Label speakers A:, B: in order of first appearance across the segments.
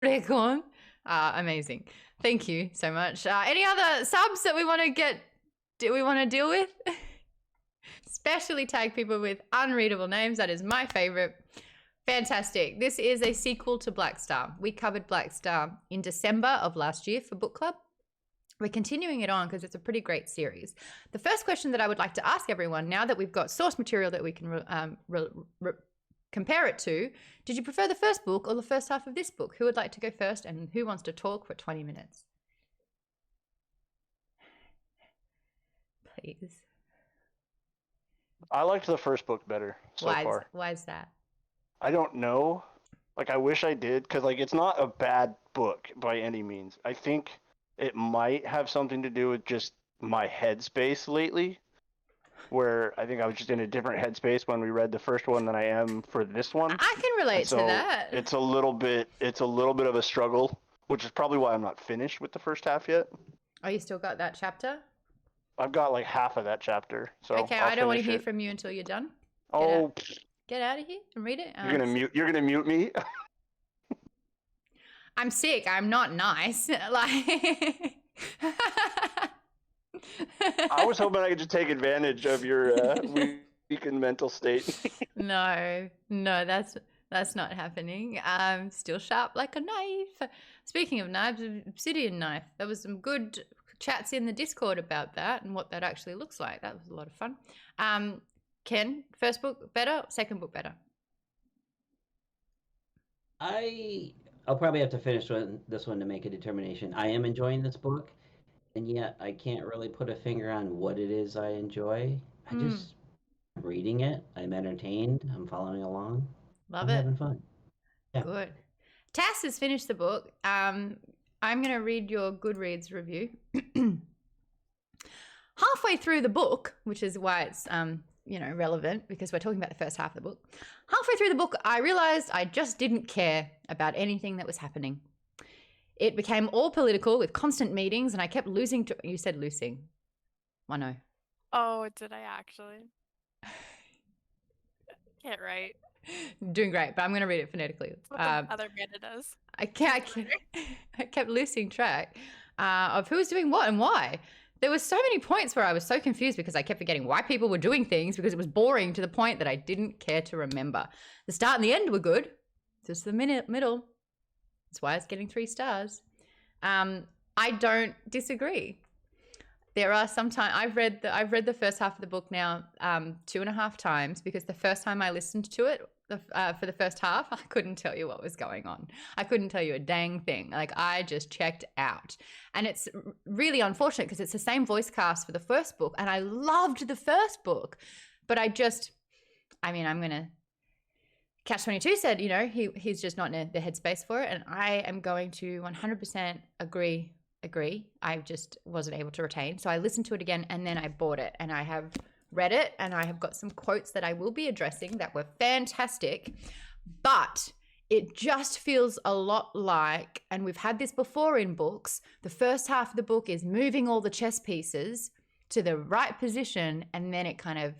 A: Bighorn. Amazing. Thank you so much. Any other subs that we want to deal with? Especially tag people with unreadable names. That is my favorite. Fantastic. This is a sequel to Black Star. We covered Black Star in December of last year for book club. We're continuing it on because it's a pretty great series. The first question that I would like to ask everyone, now that we've got source material that we can compare it to, did you prefer the first book or the first half of this book? Who would like to go first and who wants to talk for 20 minutes? Please.
B: I liked the first book better so far.
A: Why is that?
B: I don't know. Like, I wish I did, because, like, it's not a bad book by any means. I think it might have something to do with just my headspace lately, where I think I was just in a different headspace when we read the first one than I am for this one.
A: I can relate to that.
B: It's a little bit of a struggle, which is probably why I'm not finished with the first half yet.
A: Oh, you still got that chapter?
B: I've got like half of that chapter. So
A: okay, I don't want to hear from you until you're done. Get out of here and read it.
B: You're gonna mute me.
A: I'm sick. I'm not nice. Like,
B: I was hoping I could just take advantage of your weakened mental state.
A: No, that's not happening. I'm still sharp like a knife. Speaking of knives, obsidian knife. There was some good chats in the Discord about that and what that actually looks like. That was a lot of fun. Ken, first book better, second book better?
C: I'll probably have to finish this one to make a determination. I am enjoying this book, and yet I can't really put a finger on what it is I enjoy. I'm reading it. I'm entertained. I'm following along.
A: I'm
C: having fun. Yeah.
A: Good. Tass has finished the book. I'm going to read your Goodreads review. Halfway through the book, which is why it's relevant, because we're talking about the first half of the book. Halfway through the book, I realized I just didn't care about anything that was happening. It became all political with constant meetings, and I kept losing. You said losing. I know.
D: Oh, did I actually? Can't write.
A: Doing great, but I'm going to read it phonetically.
D: Other Amanda does.
A: I kept losing track of who was doing what and why. There were so many points where I was so confused because I kept forgetting why people were doing things because it was boring to the point that I didn't care to remember. The start and the end were good. Just the middle. That's why it's getting 3 stars. I don't disagree. There are sometimes I've read the first half of the book now 2.5 times because the first time I listened to it for the first half, I couldn't tell you what was going on. I couldn't tell you a dang thing. Like, I just checked out. And it's really unfortunate because it's the same voice cast for the first book, and I loved the first book. But I'm going to... Catch-22 said, he's just not in the headspace for it, and I am going to 100% agree. I just wasn't able to retain. So I listened to it again, and then I bought it, and I have read it, and I have got some quotes that I will be addressing that were fantastic, but it just feels a lot like, and we've had this before in books, the first half of the book is moving all the chess pieces to the right position, and then it kind of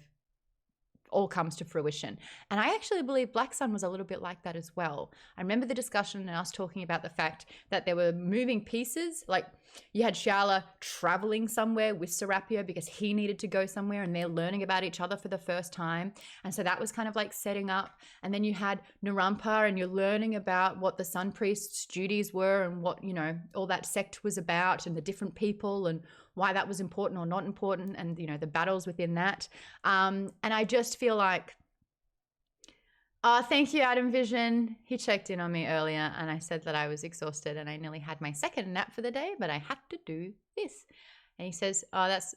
A: all comes to fruition. And I actually believe Black Sun was a little bit like that as well. I remember the discussion and us talking about the fact that there were moving pieces, like you had Shala traveling somewhere with Serapio because he needed to go somewhere, and they're learning about each other for the first time. And so that was kind of like setting up. And then you had Naranpa, and you're learning about what the Sun Priest's duties were and what, all that sect was about and the different people and why that was important or not important, and the battles within that. And I just feel like, thank you, Adam Vision. He checked in on me earlier, and I said that I was exhausted and I nearly had my second nap for the day, but I had to do this. And he says, that's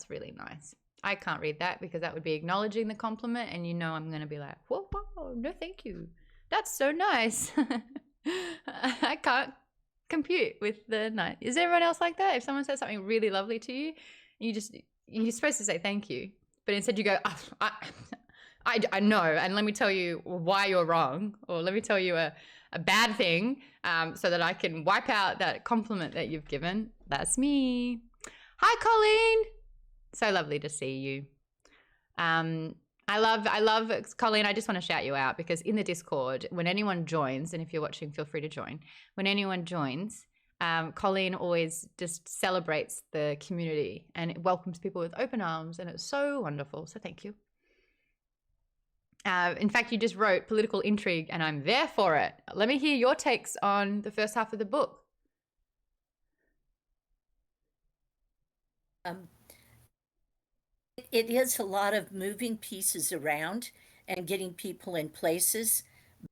A: really nice. I can't read that because that would be acknowledging the compliment, and I'm going to be like, whoa, no, thank you. That's so nice. I can't compute with the night. Is everyone else like that? If someone says something really lovely to you, you're supposed to say thank you, but instead you go, I know, and let me tell you why you're wrong, or let me tell you a bad thing, so that I can wipe out that compliment that you've given. That's me. Hi, Colleen. So lovely to see you. I love Colleen. I just want to shout you out because in the Discord, when anyone joins, and if you're watching, feel free to join. When anyone joins, Colleen always just celebrates the community and it welcomes people with open arms, and it's so wonderful. So thank you. In fact, you just wrote political intrigue, and I'm there for it. Let me hear your takes on the first half of the book.
E: It is a lot of moving pieces around and getting people in places,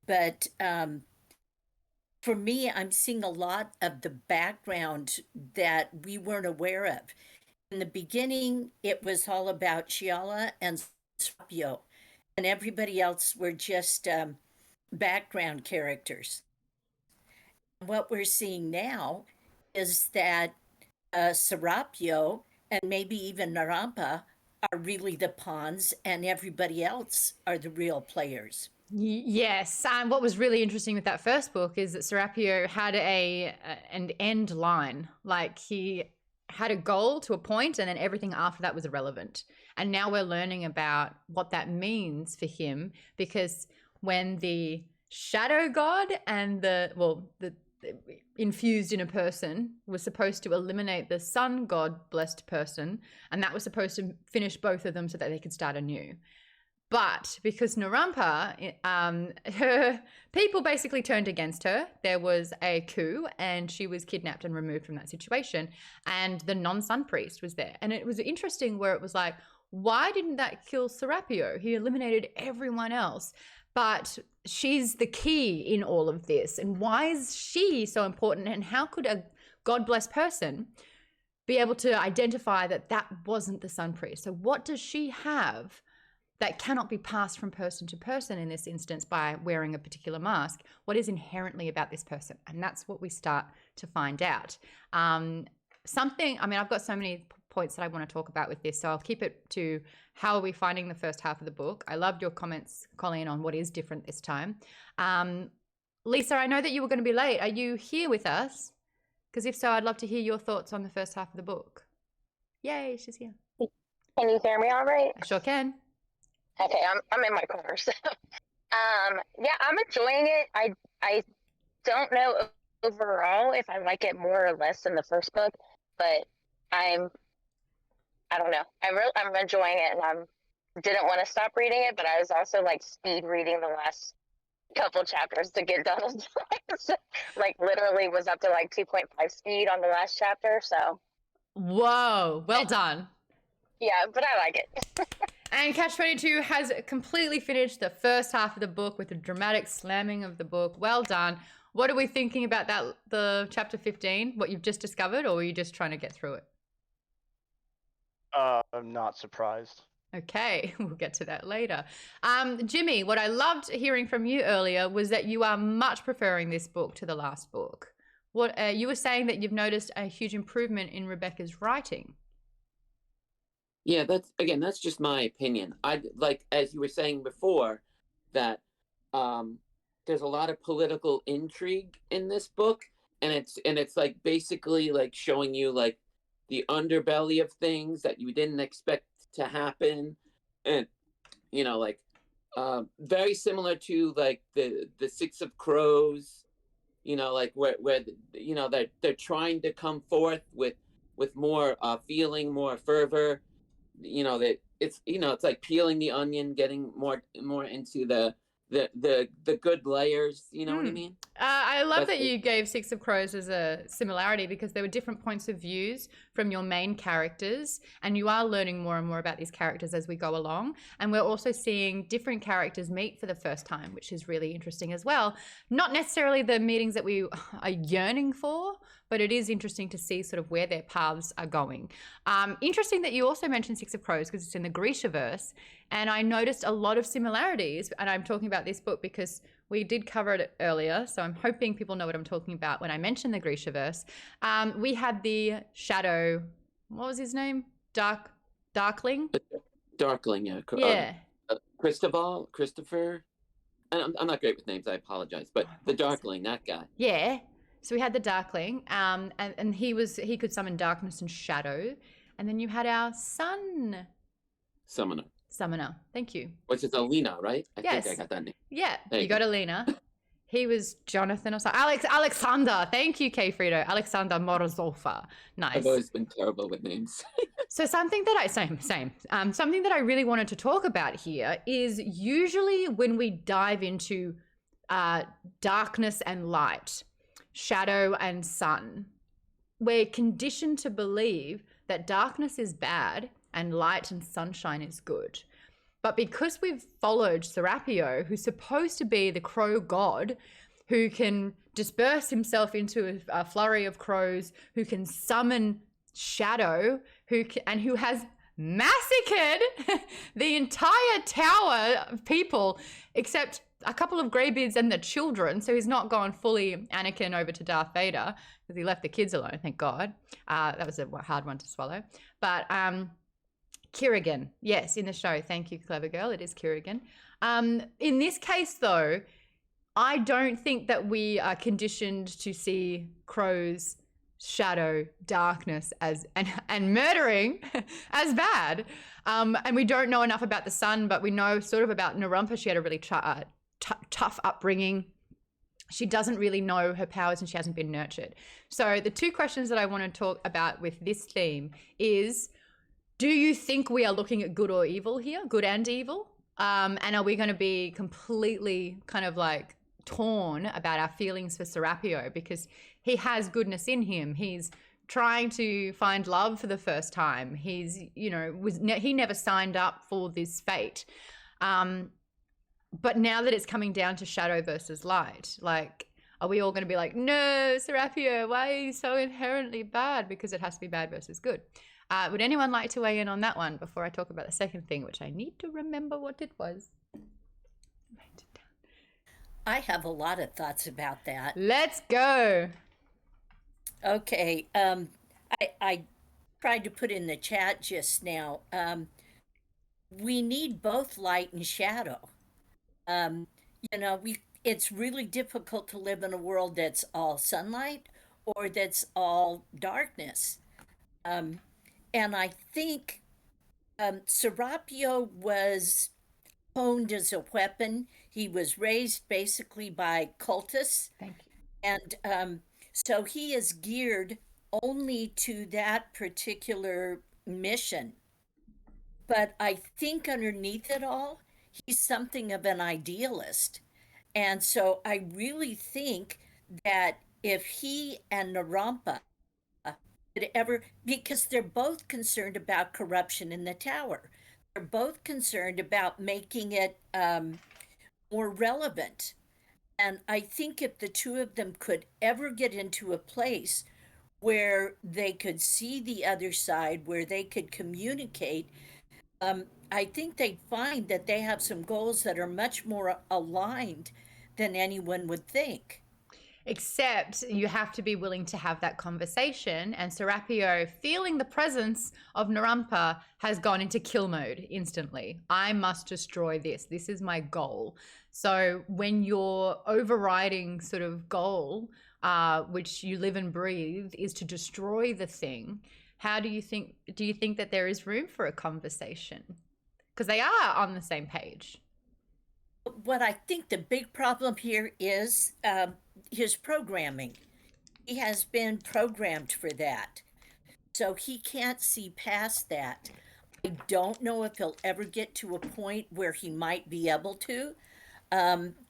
E: but for me, I'm seeing a lot of the background that we weren't aware of. In the beginning, it was all about Chiala and Serapio, and everybody else were just background characters. What we're seeing now is that Serapio and maybe even Naranpa are really the pawns, and everybody else are the real players.
A: Yes, and what was really interesting with that first book is that Serapio had an end line. Like he had a goal to a point, and then everything after that was irrelevant. And now we're learning about what that means for him, because when the shadow god and the infused in a person was supposed to eliminate the sun god blessed person, and that was supposed to finish both of them so that they could start anew. But because Naranpa, her people basically turned against her, there was a coup and she was kidnapped and removed from that situation, and the non-sun priest was there. And it was interesting where it was like, why didn't that kill Serapio? He eliminated everyone else. But she's the key in all of this. And why is she so important? And how could a God-blessed person be able to identify that that wasn't the sun priest? So what does she have that cannot be passed from person to person in this instance by wearing a particular mask? What is inherently about this person? And that's what we start to find out. I've got so many points that I want to talk about with this, so I'll keep it to how are we finding the first half of the book. I loved your comments, Colleen, on what is different this time. Lisa, I know that you were going to be late. Are you here with us? Because if so, I'd love to hear your thoughts on the first half of the book. Yay, she's here.
F: Can you hear me all right?
A: I sure can.
F: Okay, I'm in my car, so yeah, I'm enjoying it. I don't know overall if I like it more or less than the first book, but I don't know. I'm enjoying it, and I didn't want to stop reading it, but I was also like speed reading the last couple chapters to get done with it. So, like literally was up to like 2.5 speed on the last chapter, so.
A: Whoa, well done.
F: Yeah, but I like it.
A: And Catch 22 has completely finished the first half of the book with a dramatic slamming of the book. Well done. What are we thinking about the chapter 15, what you've just discovered, or were you just trying to get through it?
B: I'm not surprised.
A: Okay, we'll get to that later. Jimmy, what I loved hearing from you earlier was that you are much preferring this book to the last book. What you were saying that you've noticed a huge improvement in Rebecca's writing.
G: Yeah, that's just my opinion. I like, as you were saying before, that there's a lot of political intrigue in this book, and it's like basically like showing you like the underbelly of things that you didn't expect to happen, and like very similar to like the Six of Crows, like where they're trying to come forth with more feeling, more fervor. That it's like peeling the onion, getting more into the good layers. You know what I mean?
A: I love that you gave Six of Crows as a similarity, because there were different points of views from your main characters, and you are learning more and more about these characters as we go along. And we're also seeing different characters meet for the first time, which is really interesting as well. Not necessarily the meetings that we are yearning for, but it is interesting to see sort of where their paths are going. Interesting that you also mentioned Six of Crows, because it's in the Grishaverse, and I noticed a lot of similarities. And I'm talking about this book because we did cover it earlier, so I'm hoping people know what I'm talking about when I mention the Grishaverse. We had the Shadow, what was his name? Darkling?
G: Darkling, yeah.
A: Yeah.
G: Christopher. I'm not great with names, I apologize. But the Darkling, that guy.
A: Yeah. So we had the Darkling, and he could summon darkness and shadow. And then you had our Summoner. Summoner. Thank you.
G: Which is Alina, right? I
A: Yes.
G: think I got that name.
A: Yeah,
G: There
A: you
G: you
A: got
G: go.
A: Alina. He was Jonathan or something. Alexander. Thank you, K. Frito. Alexander Morozova. Nice.
G: I've always been terrible with names.
A: So something that something that I really wanted to talk about here is usually when we dive into darkness and light, shadow and sun, we're conditioned to believe that darkness is bad and light and sunshine is good. But because we've followed Serapio, who's supposed to be the crow god, who can disperse himself into a flurry of crows, who can summon shadow, who has massacred the entire tower of people, except a couple of greybeards and the children. So he's not gone fully Anakin over to Darth Vader, because he left the kids alone, thank God. That was a hard one to swallow. But Kirigan, yes, in the show. Thank you, clever girl. It is Kirigan. In this case, though, I don't think that we are conditioned to see crows, shadow, darkness and murdering as bad. And we don't know enough about the sun, but we know sort of about Naranpa. She had a really tough upbringing. She doesn't really know her powers and she hasn't been nurtured. So the two questions that I want to talk about with this theme is, do you think we are looking at good or evil here, good and evil? And are we going to be completely kind of like torn about our feelings for Serapio, because he has goodness in him. He's trying to find love for the first time. He's, he never signed up for this fate. But now that it's coming down to shadow versus light, like, are we all going to be like, no, Serapio, why are you so inherently bad? Because it has to be bad versus good. Would anyone like to weigh in on that one before I talk about the second thing, which I need to remember what it was?
E: I have a lot of thoughts about that.
A: Let's go.
E: Okay. I tried to put in the chat just now. We need both light and shadow. It's really difficult to live in a world that's all sunlight or that's all darkness. And I think Serapio was honed as a weapon. He was raised basically by cultists.
A: Thank you.
E: And so he is geared only to that particular mission. But I think underneath it all, he's something of an idealist. And so I really think that if he and Naranpa could ever, because they're both concerned about corruption in the tower, they're both concerned about making it more relevant. And I think if the two of them could ever get into a place where they could see the other side, where they could communicate, I think they'd find that they have some goals that are much more aligned than anyone would think.
A: Except you have to be willing to have that conversation, and Serapio, feeling the presence of Naranpa, has gone into kill mode instantly. I must destroy this. This is my goal. So when your overriding sort of goal, which you live and breathe, is to destroy the thing, do you think that there is room for a conversation? Because they are on the same page.
E: What I think the big problem here is his programming. He has been programmed for that. So he can't see past that. I don't know if he'll ever get to a point where he might be able to.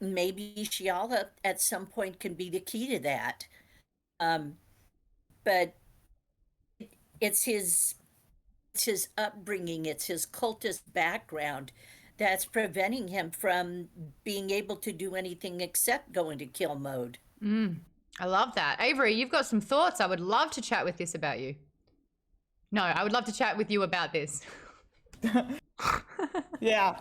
E: Maybe Shiala at some point can be the key to that. But it's his upbringing, it's his cultist background that's preventing him from being able to do anything except go into kill mode.
A: I love that. Avery, you've got some thoughts. I would love to chat with this about you. No, I would love to chat with you about this.
H: Yeah.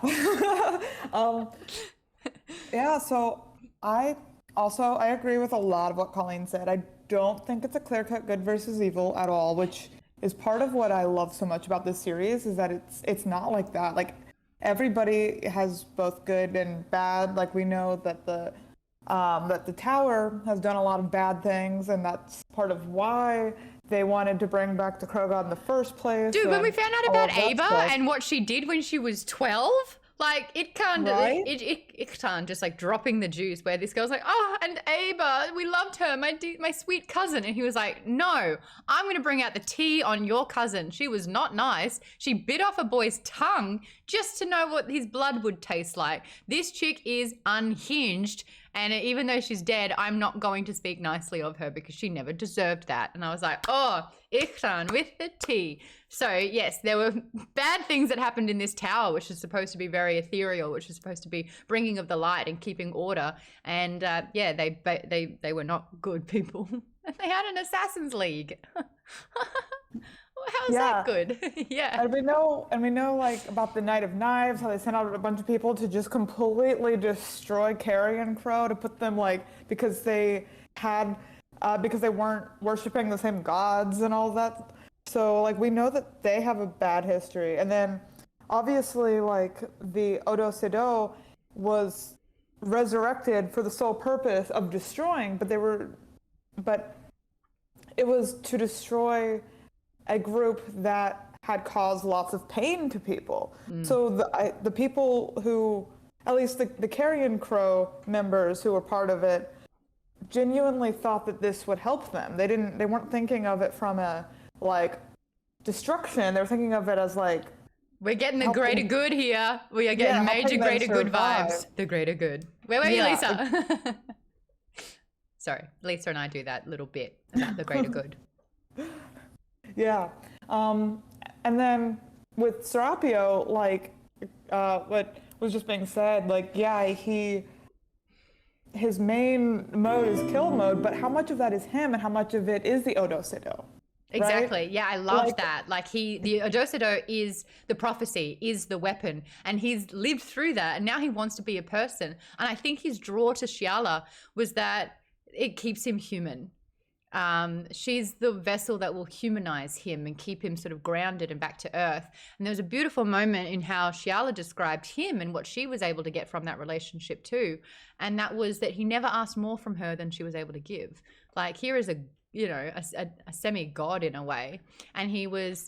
H: Yeah, so I agree with a lot of what Colleen said. I don't think it's a clear-cut good versus evil at all, which is part of what I love so much about this series, is that it's not like that. Like, everybody has both good and bad. Like, we know that the tower has done a lot of bad things, and that's part of why they wanted to bring back the Crow God in the first place.
A: Dude, when we
H: and
A: found out
H: all
A: about
H: of that
A: Ava
H: stuff.
A: and what she did when she was 12, like, it can't,
H: Right?
A: it can't just like dropping the juice where this girl's like, oh, and Ava, we loved her, my sweet cousin. And he was like, no, I'm going to bring out the tea on your cousin. She was not nice. She bit off a boy's tongue just to know what his blood would taste like. This chick is unhinged. And even though she's dead, I'm not going to speak nicely of her because she never deserved that. And I was like, oh, Ichtan with the tea. So yes, there were bad things that happened in this tower, which is supposed to be very ethereal, which is supposed to be bringing of the light and keeping order. And yeah, they were not good people. And they had an Assassin's League. How's that good? Yeah.
H: And we know like about the Night of Knives, how they sent out a bunch of people to just completely destroy Carrion Crow to put them like because they weren't worshiping the same gods and all that. So like we know that they have a bad history. And then obviously like the Odo Sido was resurrected for the sole purpose of destroying, but it was to destroy a group that had caused lots of pain to people. So the people who, at least the Carrion Crow members who were part of it, genuinely thought that this would help them. They weren't thinking of it from a like destruction. They were thinking of it as like,
A: we're getting the greater good here. We are getting major greater good vibes. The greater good. Where were you, Lisa? Sorry, Lisa and I do that little bit about the greater good.
H: Yeah. And then with Serapio, like what was just being said, like, yeah, his main mode is kill mode, but how much of that is him and how much of it is the Odo Sido?
A: Exactly.
H: Right?
A: Yeah, I loved that. Like the Odo Sido is the prophecy, is the weapon, and he's lived through that, and now he wants to be a person. And I think his draw to Shiala was that it keeps him human. She's the vessel that will humanize him and keep him sort of grounded and back to earth. And there was a beautiful moment in how Shiala described him and what she was able to get from that relationship too. And that was that he never asked more from her than she was able to give. Like here is a semi-god in a way. And he was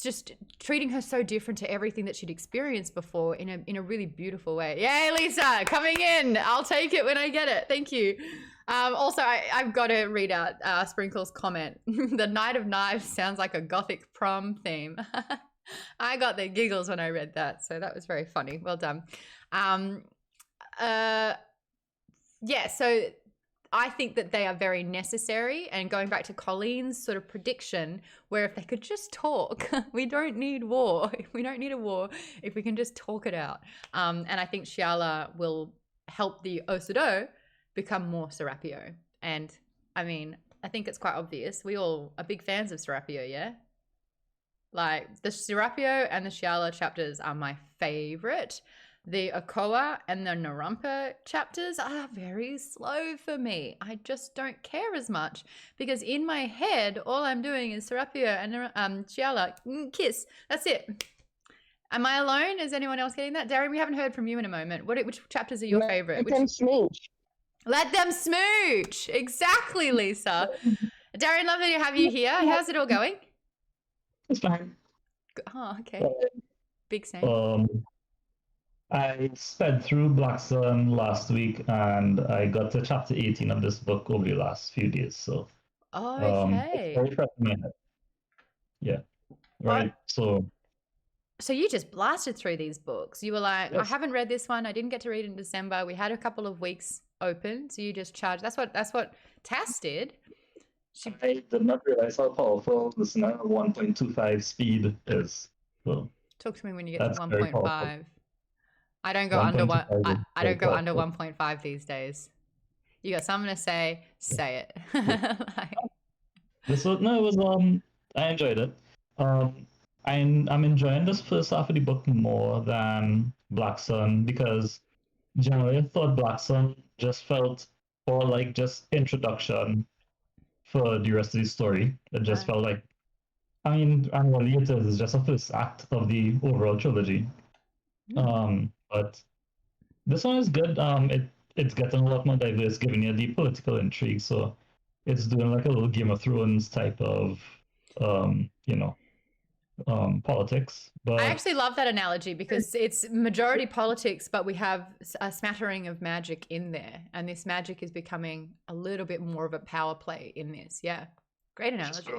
A: just treating her so different to everything that she'd experienced before in a really beautiful way. Yay, Lisa, coming in. I'll take it when I get it. Thank you. Also, I've got to read out Sprinkle's comment. The Night of Knives sounds like a gothic prom theme. I got the giggles when I read that, so that was very funny. Well done. Yeah, so I think that they are very necessary. And going back to Colleen's sort of prediction, where if they could just talk, we don't need war. We don't need a war if we can just talk it out. And I think Shiala will help the Osido become more Serapio. And I mean, I think it's quite obvious. We all are big fans of Serapio, yeah? Like the Serapio and the Shiala chapters are my favorite. The Okoa and the Naranpa chapters are very slow for me. I just don't care as much because in my head, all I'm doing is Serapio and Shiala, kiss. That's it. Am I alone? Is anyone else getting that? Darren, we haven't heard from you in a moment. Which chapters are your favorite?
F: Let them smooch.
A: Let them smooch. Exactly, Lisa. Darren, lovely to have you here. How's it all going?
I: It's fine.
A: Oh, okay. Big same.
I: I sped through Black Sun last week and I got to chapter 18 of this book over the last few days. So,
A: okay.
I: It's very fresh in my head. Yeah. Right. So
A: you just blasted through these books. You were like,
I: yes.
A: I haven't read this one. I didn't get to read it in December. We had a couple of weeks open, so you just charged. That's what Tass did.
I: I did not realize how powerful this 1.25 speed is. So
A: talk to me when you get to
I: that's very
A: 1.5.
I: powerful.
A: I don't go under one.
I: 1.25
A: I don't go
I: very
A: under
I: powerful.
A: 1.5 these days. You got something to say? Say it. Like,
I: This was no, it was I enjoyed it. I'm enjoying this first half of the book more than Black Sun because generally I thought Black Sun just felt more like just introduction for the rest of the story. It just felt like, I mean, and really it is just a first act of the overall trilogy. But this one is good. It's getting a lot more diverse, giving you the political intrigue. So it's doing like a little Game of Thrones type of politics. But
A: I actually love that analogy because it's majority politics, but we have a smattering of magic in there, and this magic is becoming a little bit more of a power play in this. Yeah, great analogy.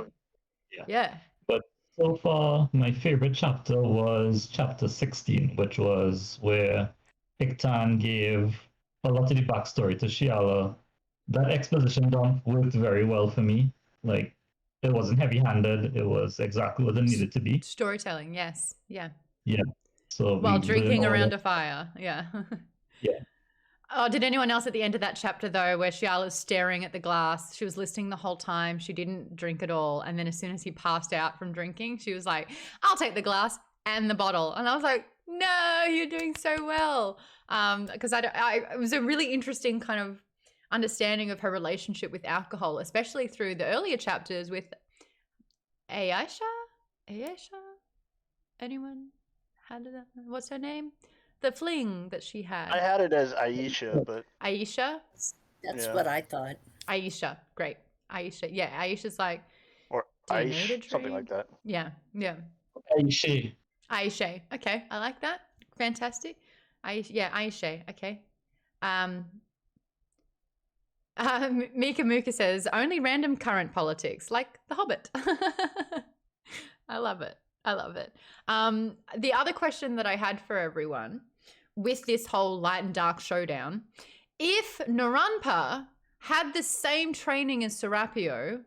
A: Yeah.
I: But so far, my favorite chapter was chapter 16, which was where Hictan gave a lot of the backstory to Shiala. That exposition dump worked very well for me. Like, it wasn't heavy-handed. It was exactly what it needed to be.
A: Storytelling, yes. Yeah.
I: Yeah. So
A: While
I: we
A: drinking
I: learn all
A: around
I: that-
A: a fire. Yeah.
I: Yeah.
A: Oh, did anyone else at the end of that chapter, though, where Shiala's staring at the glass? She was listening the whole time. She didn't drink at all. And then as soon as he passed out from drinking, she was like, I'll take the glass and the bottle. And I was like, no, you're doing so well. Because it was a really interesting kind of understanding of her relationship with alcohol, especially through the earlier chapters with Aisha? Anyone had that? What's her name? The fling that she had.
B: I had it as Aisha, but
A: Aisha?
E: That's
B: Yeah.
E: what I thought.
A: Aisha. Great. Aisha. Yeah, Aisha's like,
B: or
A: do you need a
B: Aish, something
A: dream?
B: like that.
A: Yeah, yeah.
I: Aisha.
A: Aisha. Okay, I like that. Fantastic. Aisha. Okay. Mika Muka says, only random current politics, like The Hobbit. I love it. I love it. The other question that I had for everyone with this whole light and dark showdown, if Naranpa had the same training as Serapio,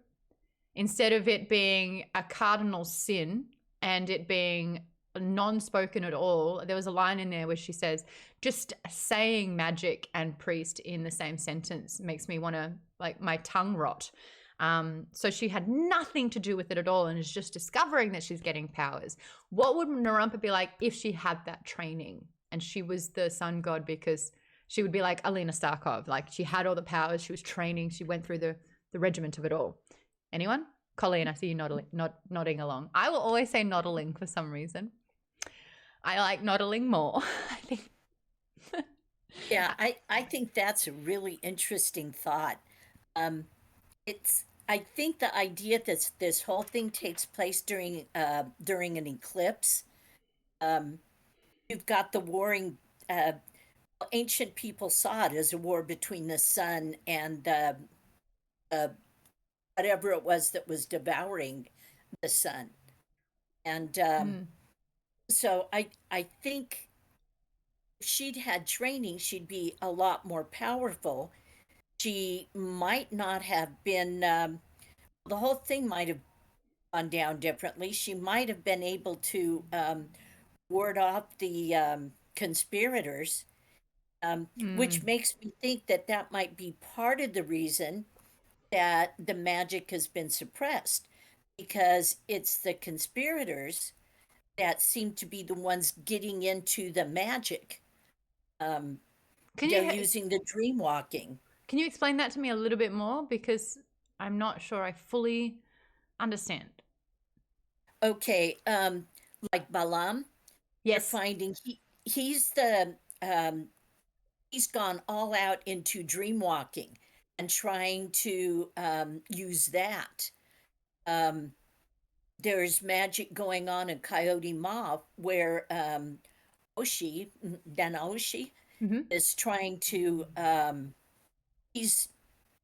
A: instead of it being a cardinal sin and it being non-spoken at all, there was a line in there where she says, just saying magic and priest in the same sentence makes me want to, like, my tongue rot. So she had nothing to do with it at all and is just discovering that she's getting powers. What would Naranpa be like if she had that training and she was the sun god? Because she would be like Alina Starkov, like she had all the powers, she was training, she went through the regiment of it all. Anyone? Colleen, I see you nodding along. I will always say noddling for some reason. I like noddling more, I think.
E: Yeah, I think that's a really interesting thought. I think the idea that this whole thing takes place during an eclipse. You've got the warring. Ancient people saw it as a war between the sun and whatever it was that was devouring the sun, and so I think if she'd had training, she'd be a lot more powerful. She might not have been, the whole thing might have gone down differently. She might have been able to ward off the conspirators, which makes me think that that might be part of the reason that the magic has been suppressed, because it's the conspirators that seem to be the ones getting into the magic. They're using the dream walking.
A: Can you explain that to me a little bit more? Because I'm not sure I fully understand.
E: Okay, like Balam.
A: Yes.
E: They're finding he's gone all out into dream walking and trying to use that. There's magic going on in Coyote Maw where Oshi is trying to he's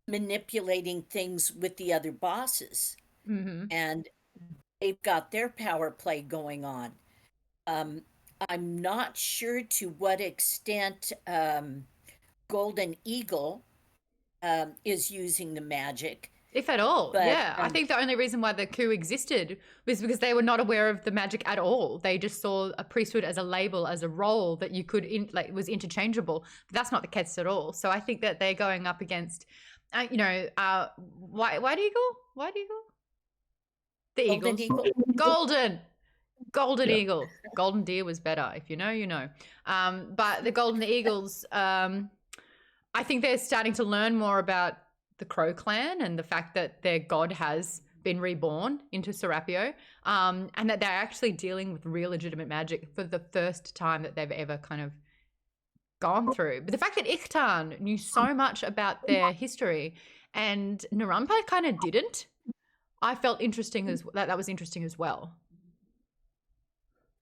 E: manipulating things with the other bosses, and they've got their power play going on. I'm not sure to what extent Golden Eagle is using the magic.
A: If at all,
E: But,
A: yeah. I think the only reason why the coup existed was because they were not aware of the magic at all. They just saw a priesthood as a label, as a role that you could, was interchangeable. But that's not the case at all. So I think that they're going up against, White Eagle? White Eagle? The
E: Golden
A: Eagles.
E: Eagle.
A: Golden Eagle. Golden Deer was better. If you know, you know. But the Golden Eagles, I think they're starting to learn more about the Crow clan and the fact that their god has been reborn into Serapio, and that they're actually dealing with real legitimate magic for the first time that they've ever kind of gone through. But the fact that Ikhtan knew so much about their history and Naranpa kind of didn't. I felt interesting that was interesting as well.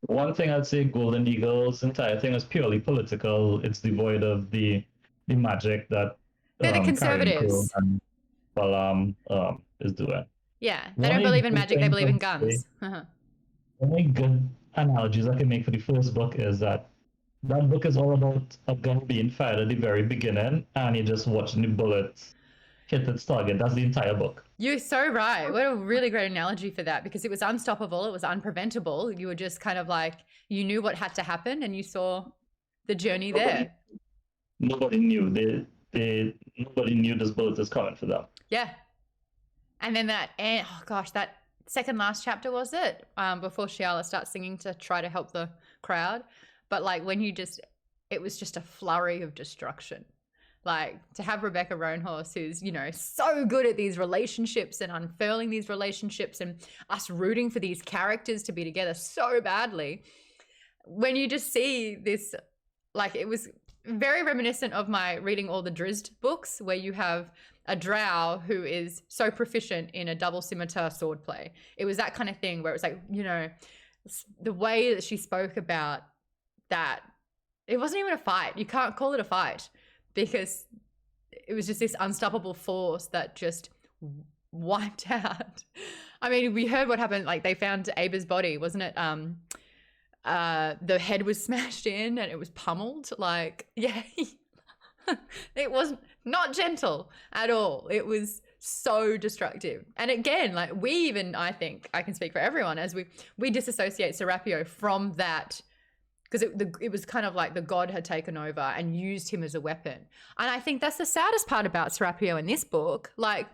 I: One thing I'd say, Golden Eagle's entire thing is purely political. It's devoid of the magic that
A: They're the conservatives.
I: And Balam is doing.
A: Yeah, they don't believe in magic, they believe in guns.
I: Only good analogies I can make for the first book is that book is all about a gun being fired at the very beginning, and you're just watching the bullets hit its target. That's the entire book.
A: You're so right. What a really great analogy for that, because it was unstoppable, it was unpreventable. You were just kind of like, you knew what had to happen and you saw the journey there.
I: Nobody knew. Nobody knew this bullet was coming for them.
A: Yeah. And then that second last chapter was it? Before Shiala starts singing to try to help the crowd. But like when it was just a flurry of destruction. Like to have Rebecca Roanhorse, who's, you know, so good at these relationships and unfurling these relationships and us rooting for these characters to be together so badly. When you just see this, like it was very reminiscent of my reading all the Drizzt books, where you have a drow who is so proficient in a double scimitar sword play. It was that kind of thing where it was like, you know, the way that she spoke about that, it wasn't even a fight. You can't call it a fight, because it was just this unstoppable force that just wiped out. I mean, we heard what happened. Like they found Aba's body, wasn't it? The head was smashed in and it was pummeled. Like, yeah, it was not gentle at all. It was so destructive. And again, like I think I can speak for everyone, as we disassociate Serapio from that, because it was kind of like the god had taken over and used him as a weapon. And I think that's the saddest part about Serapio in this book. Like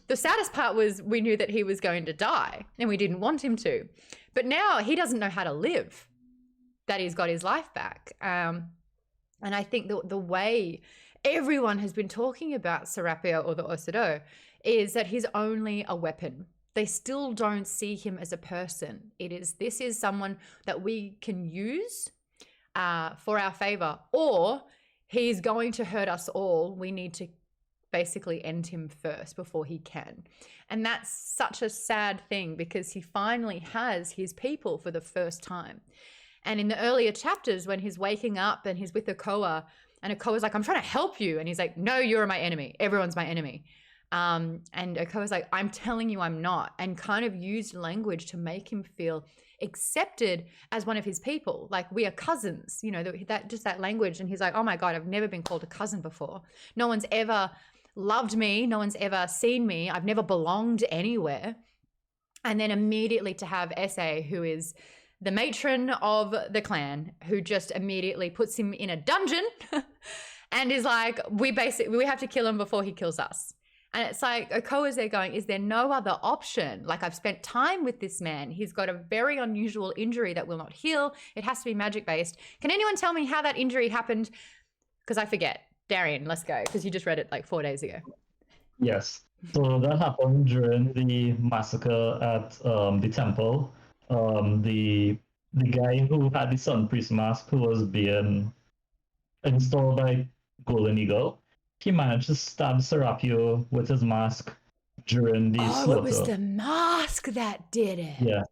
A: the saddest part was we knew that he was going to die and we didn't want him to. But now he doesn't know how to live, that he's got his life back. And I think the way everyone has been talking about Serapio or the Osido is that he's only a weapon. They still don't see him as a person. This is someone that we can use for our favor, or he's going to hurt us all. We need to basically end him first before he can. And that's such a sad thing, because he finally has his people for the first time. And in the earlier chapters, when he's waking up and he's with Okoa, and Okoa's like, I'm trying to help you. And he's like, no, you're my enemy. Everyone's my enemy. And Okoa's like, I'm telling you I'm not, and kind of used language to make him feel accepted as one of his people. Like, we are cousins, you know, that language. And he's like, oh my God, I've never been called a cousin before. No one's ever loved me. No one's ever seen me. I've never belonged anywhere. And then immediately to have Esa, who is the matron of the clan, who just immediately puts him in a dungeon and is like, we have to kill him before he kills us. And it's like, Okoa's there going, is there no other option? Like, I've spent time with this man. He's got a very unusual injury that will not heal. It has to be magic based. Can anyone tell me how that injury happened? Because I forget. Darian, let's go, because you just read it like 4 days ago.
I: Yes. So that happened during the massacre at the temple. The guy who had the Sun Priest mask, who was being installed by Golden Eagle, he managed to stab Serapio with his mask during the slaughter.
A: It was the mask that did it.
I: Yeah,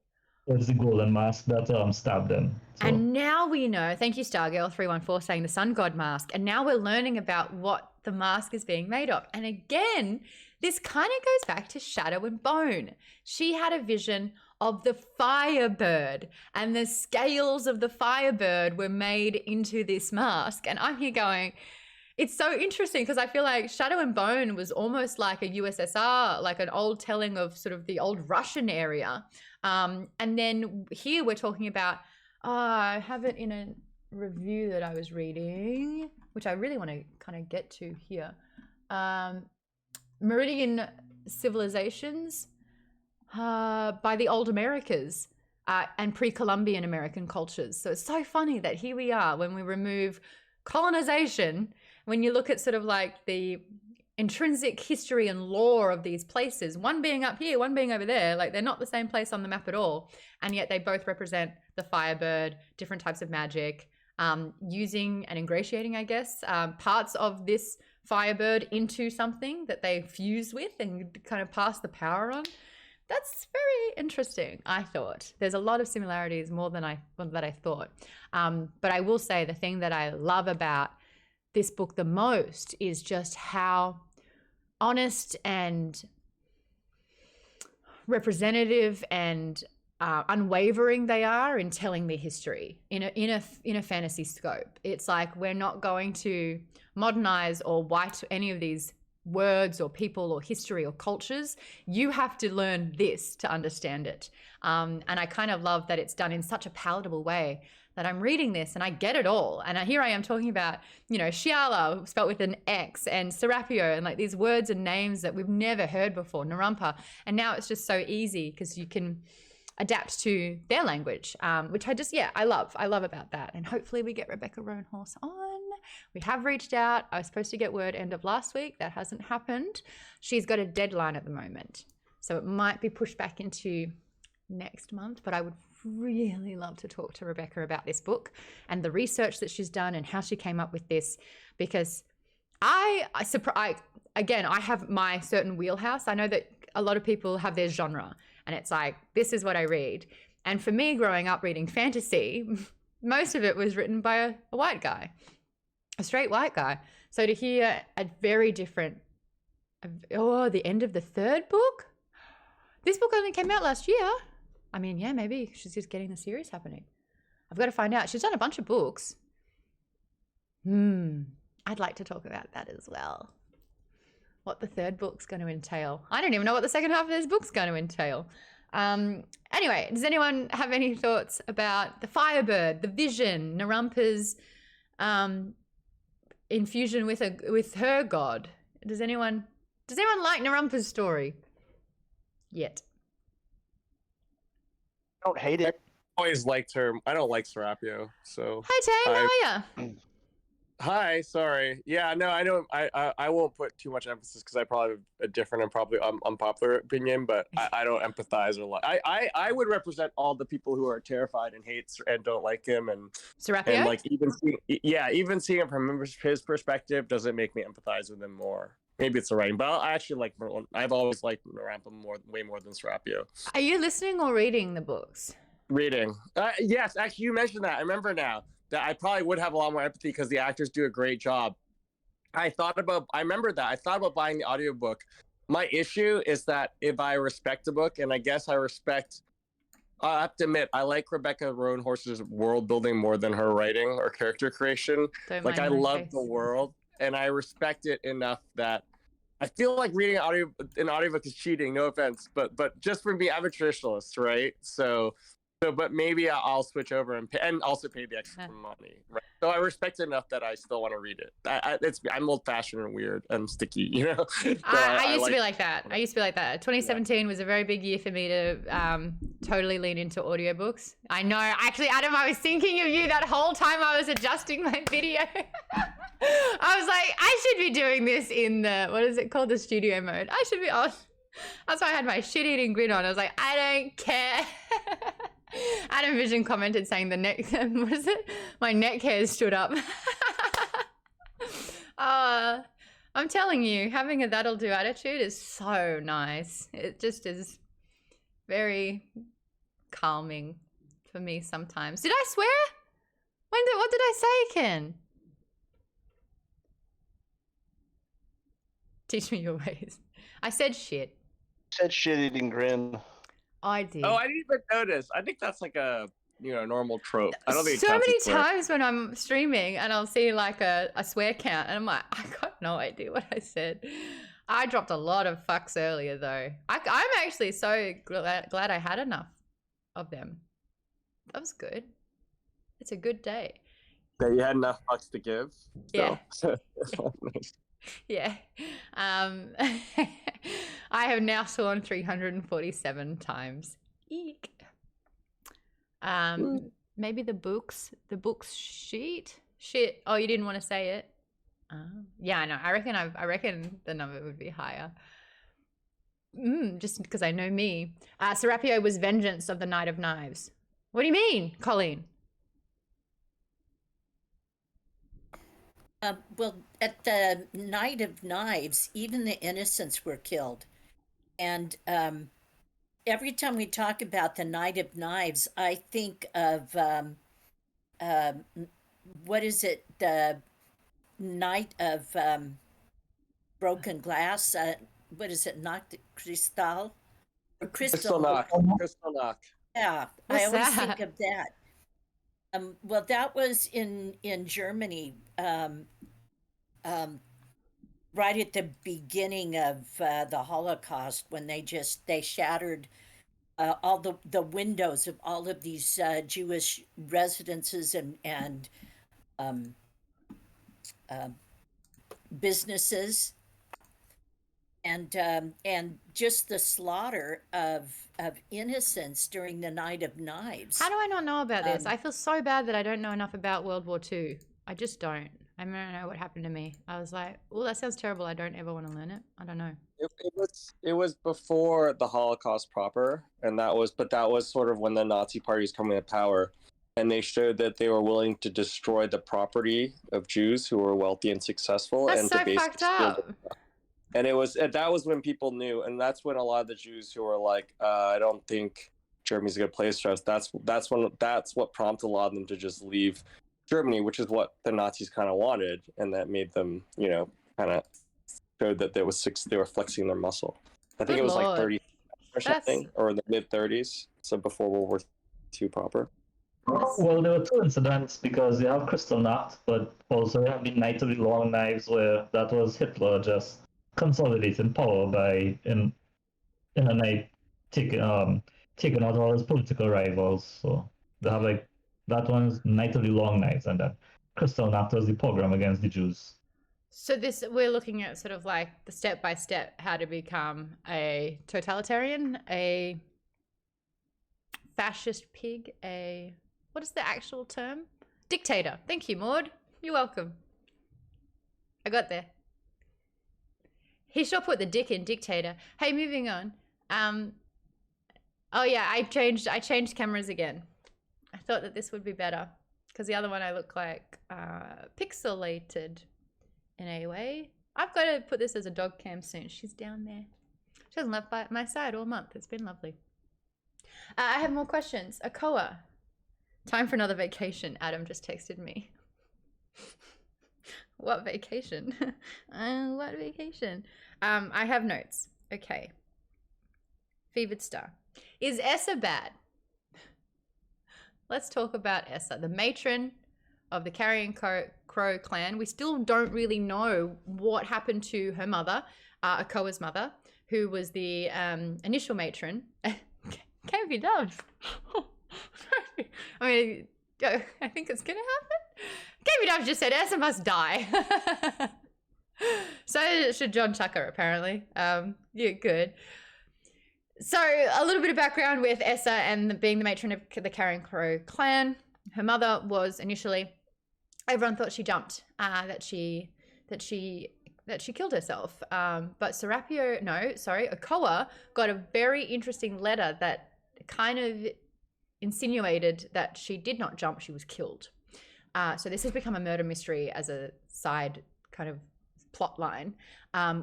I: it was the golden mask that stabbed him. So.
A: And now we know, thank you Stargirl314 saying the sun god mask, and now we're learning about what the mask is being made of. And again, this kind of goes back to Shadow and Bone. She had a vision of the Firebird, and the scales of the Firebird were made into this mask. And I'm here going, it's so interesting, because I feel like Shadow and Bone was almost like a USSR, like an old telling of sort of the old Russian area. And then here we're talking about, I have it in a review that I was reading, which I really want to kind of get to here. Meridian Civilizations by the Old Americas and pre-Columbian American cultures. So it's so funny that here we are, when we remove colonization, when you look at sort of like the intrinsic history and lore of these places, one being up here, one being over there, like they're not the same place on the map at all. And yet they both represent the Firebird, different types of magic. using and ingratiating, I guess, parts of this Firebird into something that they fuse with and kind of pass the power on. That's very interesting, I thought. There's a lot of similarities, more than I thought. But I will say the thing that I love about this book the most is just how honest and representative and unwavering they are in telling the history in a fantasy scope. It's like we're not going to modernize or white any of these words or people or history or cultures. You have to learn this to understand it. And I kind of love that it's done in such a palatable way that I'm reading this and I get it all. And here I am talking about, Shiala spelt with an X and Serapio and like these words and names that we've never heard before, Naranpa. And now it's just so easy because you can adapt to their language, which I love about that. And hopefully we get Rebecca Roanhorse on. We have reached out. I was supposed to get word end of last week. That hasn't happened. She's got a deadline at the moment. So it might be pushed back into next month, but I would really love to talk to Rebecca about this book and the research that she's done and how she came up with this, because I have my certain wheelhouse. I know that a lot of people have their genre and it's like, this is what I read. And for me, growing up reading fantasy, most of it was written by a white guy, a straight white guy. So to hear a very different, the end of the third book? This book only came out last year. I mean, yeah, maybe she's just getting the series happening. I've got to find out. She's done a bunch of books. I'd like to talk about that as well. What the third book's going to entail. I don't even know what the second half of this book's going to entail. Anyway, does anyone have any thoughts about the Firebird, the vision, Narampa's infusion with her god? Does anyone like Narampa's story? Yet.
B: I don't hate it.
J: I always liked her. I don't like Serapio, so.
A: Hi, Tame. How are you?
J: Hi, sorry. Yeah, no, I know. I won't put too much emphasis because I probably have a different and probably unpopular opinion, but I don't empathize or like. I would represent all the people who are terrified and hates and don't like him and
A: Serapio?
J: and like even seeing it from his perspective doesn't make me empathize with him more. Maybe it's the writing, but I actually like. I've always liked Naranpa way more than Serapio.
A: Are you listening or reading the books?
J: Reading. Yes, actually, you mentioned that. I remember now that I probably would have a lot more empathy because the actors do a great job. I remember that. I thought about buying the audiobook. My issue is that if I respect the book, and I guess I have to admit, I like Rebecca Roanhorse's world building more than her writing or character creation. Like, I love the world, and I respect it enough that I feel like reading an audiobook is cheating, no offense, but just for me, I'm a traditionalist, right? So, but maybe I'll switch over and also pay the extra money. Right? So I respect it enough that I still want to read it. I'm old-fashioned and weird and sticky, you know. So
A: I used to be like that. 2017 was a very big year for me to totally lean into audiobooks. I know. Actually, Adam, I was thinking of you that whole time I was adjusting my video. I was like, I should be doing this in the, what is it called, the studio mode. I should be on. That's why I had my shit-eating grin on. I was like, I don't care. Adam Vision commented saying what is it? My neck hairs stood up. I'm telling you, having a that'll do attitude is so nice. It just is very calming for me sometimes. Did I swear? What did I say, Ken? Teach me your ways. I said shit.
B: Said shit-eating grin.
A: I did.
J: Oh, I didn't even notice. I think that's like a normal trope. I don't think
A: so many times when I'm streaming and I'll see like a swear count and I'm like, I got no idea what I said. I dropped a lot of fucks earlier though. I'm actually so glad I had enough of them. That was good. It's a good day.
J: Yeah, you had enough fucks to give.
A: Yeah.
J: So.
A: Yeah. I have now sworn 347 times. Eek. Maybe the books shit. Oh, you didn't want to say it? Yeah, I know. I reckon the number would be higher. Just because I know me. Serapio was vengeance of the Knight of Knives. What do you mean, Colleen?
E: Well, at the Night of Knives, even the innocents were killed. And every time we talk about the Night of Knives, I think of what is it? The Night of Broken Glass. What is it? Knock the Cristal or
J: Crystal
E: Crystal?
J: Knock. Crystal Knock.
E: Yeah,
A: What's
E: I always
A: that?
E: think of that. Well, that was in Germany, um, right at the beginning of the Holocaust, when they shattered all the windows of all of these Jewish residences and um, uh, businesses, and just the slaughter of innocents during the Night of Knives.
A: How do I not know about this?
E: Um,
A: I feel so bad that I don't know enough about World War II. I just don't. I don't know what happened to me. I was like, oh, that sounds terrible. I don't ever want to learn it. I don't know.
J: It was before the Holocaust proper, and that was sort of when the Nazi Party was coming to power, and they showed that they were willing to destroy the property of Jews who were wealthy and successful,
A: That's
J: and
A: so
J: to basically
A: fucked up.
J: and that was when people knew, and that's when a lot of the Jews who were like, I don't think Germany's a good place for us. That's what prompted a lot of them to just leave Germany, which is what the Nazis kind of wanted, and that made them, kind of showed that they were flexing their muscle. I think
A: Good
J: it was like
A: Lord.
J: 30 or something, or in the mid 30s, so before World War II proper.
I: Well, there were two incidents because you have Crystal Nacht, but also you have the Night of the Long Knives, where that was Hitler just consolidating power by in a night taking out all his political rivals. So they have like that one's Night of the Long Knives, and then Crystal Nacht was the pogrom against the Jews.
A: So we're looking at sort of like the step by step how to become a totalitarian, a fascist pig, what is the actual term? Dictator. Thank you, Maude. You're welcome. I got there. He sure put the dick in dictator. Hey, moving on. Oh yeah, I changed cameras again. I thought that this would be better because the other one I look like pixelated in a way. I've got to put this as a dog cam soon. She's down there. She hasn't left by my side all month. It's been lovely. I have more questions. Akoa. Time for another vacation. Adam just texted me. What vacation? What vacation? I have notes. Okay. Fevered Star. Is Esa bad? Let's talk about Esa, the matron of the Carrion Crow clan. We still don't really know what happened to her mother, Akoa's mother, who was the initial matron. Can't be done. I mean, I think it's gonna happen. Katie Dove just said Esa must die. So should John Tucker, apparently. Yeah, good. So a little bit of background with Esa and being the matron of the Carrion Crow clan. Her mother was initially, everyone thought she jumped, that she killed herself. But Okoa got a very interesting letter that kind of insinuated that she did not jump, she was killed. So this has become a murder mystery as a side kind of plot line.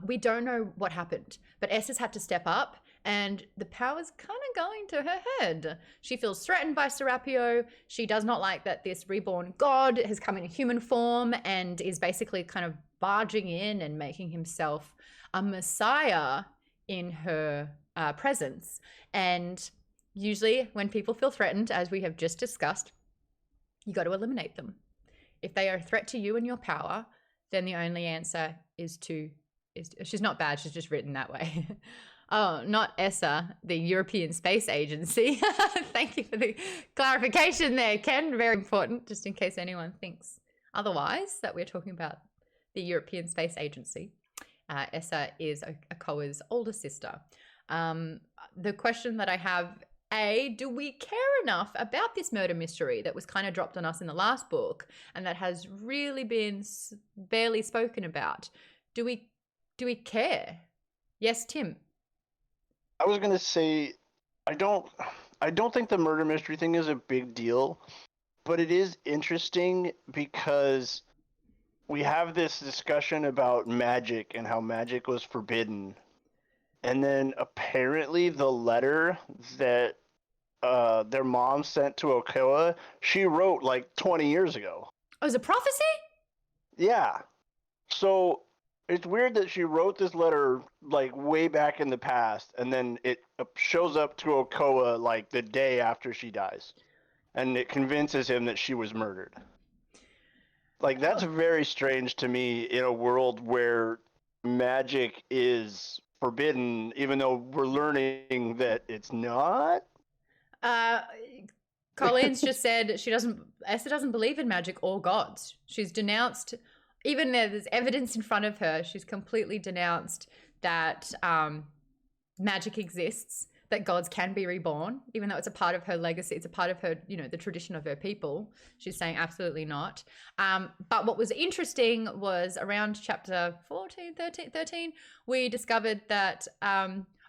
A: We don't know what happened, but Esa's had to step up, and the power's kind of going to her head. She feels threatened by Serapio. She does not like that this reborn god has come in human form and is basically kind of barging in and making himself a messiah in her presence. And usually when people feel threatened, as we have just discussed, you got to eliminate them. If they are a threat to you and your power, then the only answer is she's not bad, she's just written that way. Oh, not ESA, the European Space Agency. Thank you for the clarification there, Ken. Very important, just in case anyone thinks otherwise, that we're talking about the European Space Agency. ESA is Akoa's older sister. The question that I have, do we care enough about this murder mystery that was kind of dropped on us in the last book and that has really been barely spoken about? Do we care? Yes, Tim.
B: I was gonna say, I don't think the murder mystery thing is a big deal, but it is interesting because we have this discussion about magic and how magic was forbidden. And then apparently the letter that their mom sent to Okoa, she wrote like 20 years ago.
A: Oh, it was a prophecy?
B: Yeah. So it's weird that she wrote this letter like way back in the past, and then it shows up to Okoa like the day after she dies. And it convinces him that she was murdered. Like, that's very strange to me in a world where magic is forbidden, even though we're learning that it's not.
A: Colleen's just said Esa doesn't believe in magic or gods. She's denounced, even though there's evidence in front of her, she's completely denounced that magic exists, that gods can be reborn, even though it's a part of her legacy, it's a part of her, the tradition of her people. She's saying absolutely not. But what was interesting was around chapter 13, we discovered that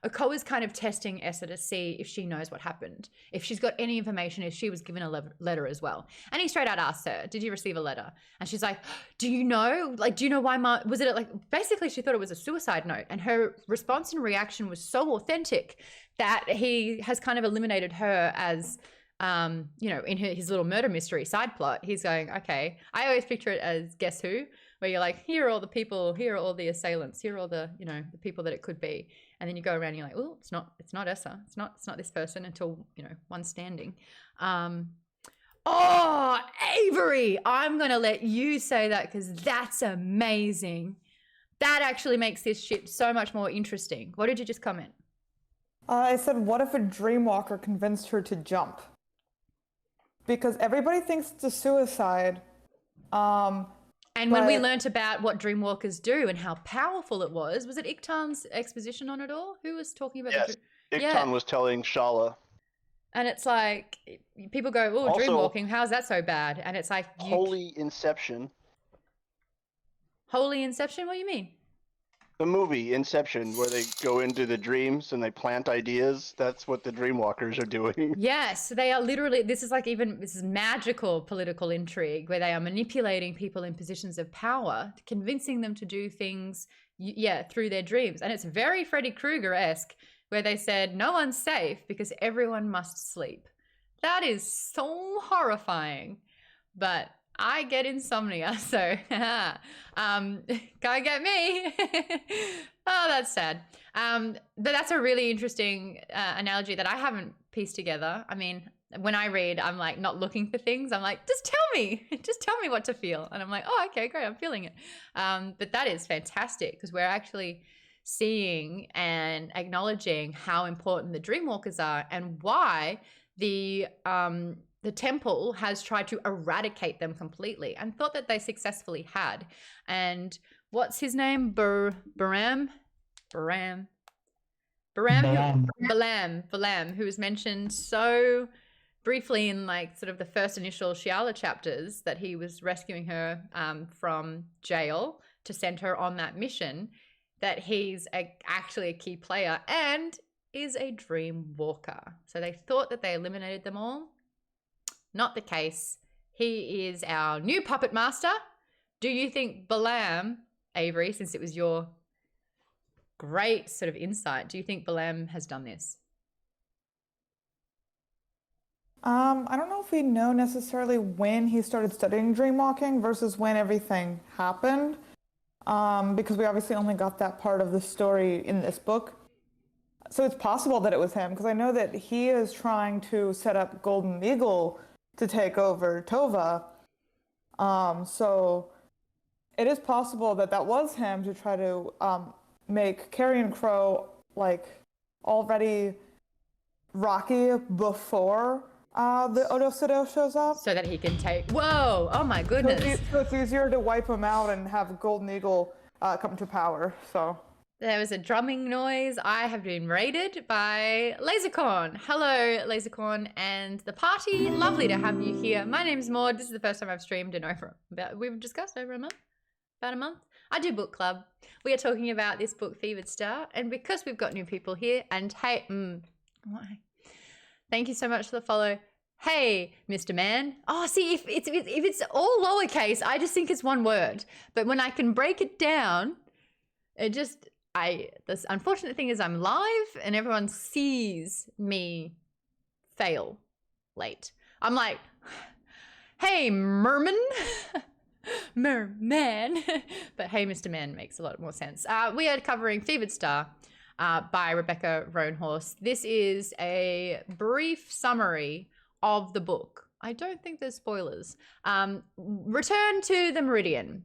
A: Okoa's kind of testing Esa to see if she knows what happened, if she's got any information, if she was given a letter as well. And he straight out asked her, did you receive a letter? And she's like, do you know why was it like, basically she thought it was a suicide note. And her response and reaction was so authentic that he has kind of eliminated her as, in his little murder mystery side plot. He's going, okay, I always picture it as Guess Who, where you're like, here are all the people, here are all the assailants, here are all the, the people that it could be. And then you go around and you're like, oh, it's not Esa. It's not this person until, one's standing. Oh, Avery, I'm going to let you say that because that's amazing. That actually makes this shit so much more interesting. What did you just comment?
H: I said, what if a dreamwalker convinced her to jump? Because everybody thinks it's a suicide.
A: And when we learnt about what dreamwalkers do and how powerful it was it Iktan's exposition on it all? Who was talking about
B: Yes, Iktan was telling Shala.
A: And it's like, people go, oh,
B: Also,
A: dreamwalking, how's that so bad? And it's like...
B: Holy Inception.
A: Holy Inception? What do you mean?
B: The movie Inception, where they go into the dreams and they plant ideas. That's what the dreamwalkers are doing.
A: Yes, they are literally, this is magical political intrigue where they are manipulating people in positions of power, convincing them to do things, through their dreams. And it's very Freddy Krueger-esque, where they said, no one's safe because everyone must sleep. That is so horrifying. But I get insomnia, so can't get me. Oh, that's sad. But that's a really interesting analogy that I haven't pieced together. I mean, when I read, I'm like not looking for things. I'm like, just tell me what to feel. And I'm like, oh, okay, great, I'm feeling it. But that is fantastic because we're actually seeing and acknowledging how important the dreamwalkers are and why the temple has tried to eradicate them completely and thought that they successfully had. And what's his name? Balam, who was mentioned so briefly in like sort of the first initial Shiala chapters, that he was rescuing her from jail to send her on that mission, that he's actually a key player and is a dream walker. So they thought that they eliminated them all. Not the case. He is our new puppet master. Do you think Balam, Avery, since it was your great sort of insight, do you think Balam has done this?
H: I don't know if we know necessarily when he started studying dreamwalking versus when everything happened, because we obviously only got that part of the story in this book. So it's possible that it was him, because I know that he is trying to set up Golden Eagle to take over Tova. So it is possible that that was him to try to make Carrion Crow like already rocky before the Odo shows up.
A: So that he can take... Whoa! Oh my goodness.
H: So it's easier to wipe him out and have Golden Eagle come to power, so...
A: There was a drumming noise. I have been raided by Lasercorn. Hello, Lasercorn and the party. Lovely to have you here. My name's Maude. This is the first time I've streamed in we've discussed over a month. About a month. I do book club. We are talking about this book, Fevered Star. And because we've got new people here, and hey, thank you so much for the follow. Hey, Mr. Man. Oh, see, if it's all lowercase, I just think it's one word. But when I can break it down, the unfortunate thing is I'm live and everyone sees me fail late. I'm like, hey, merman. Merman. But hey, Mr. Man makes a lot more sense. We are covering Fevered Star by Rebecca Roanhorse. This is a brief summary of the book. I don't think there's spoilers. Return to the Meridian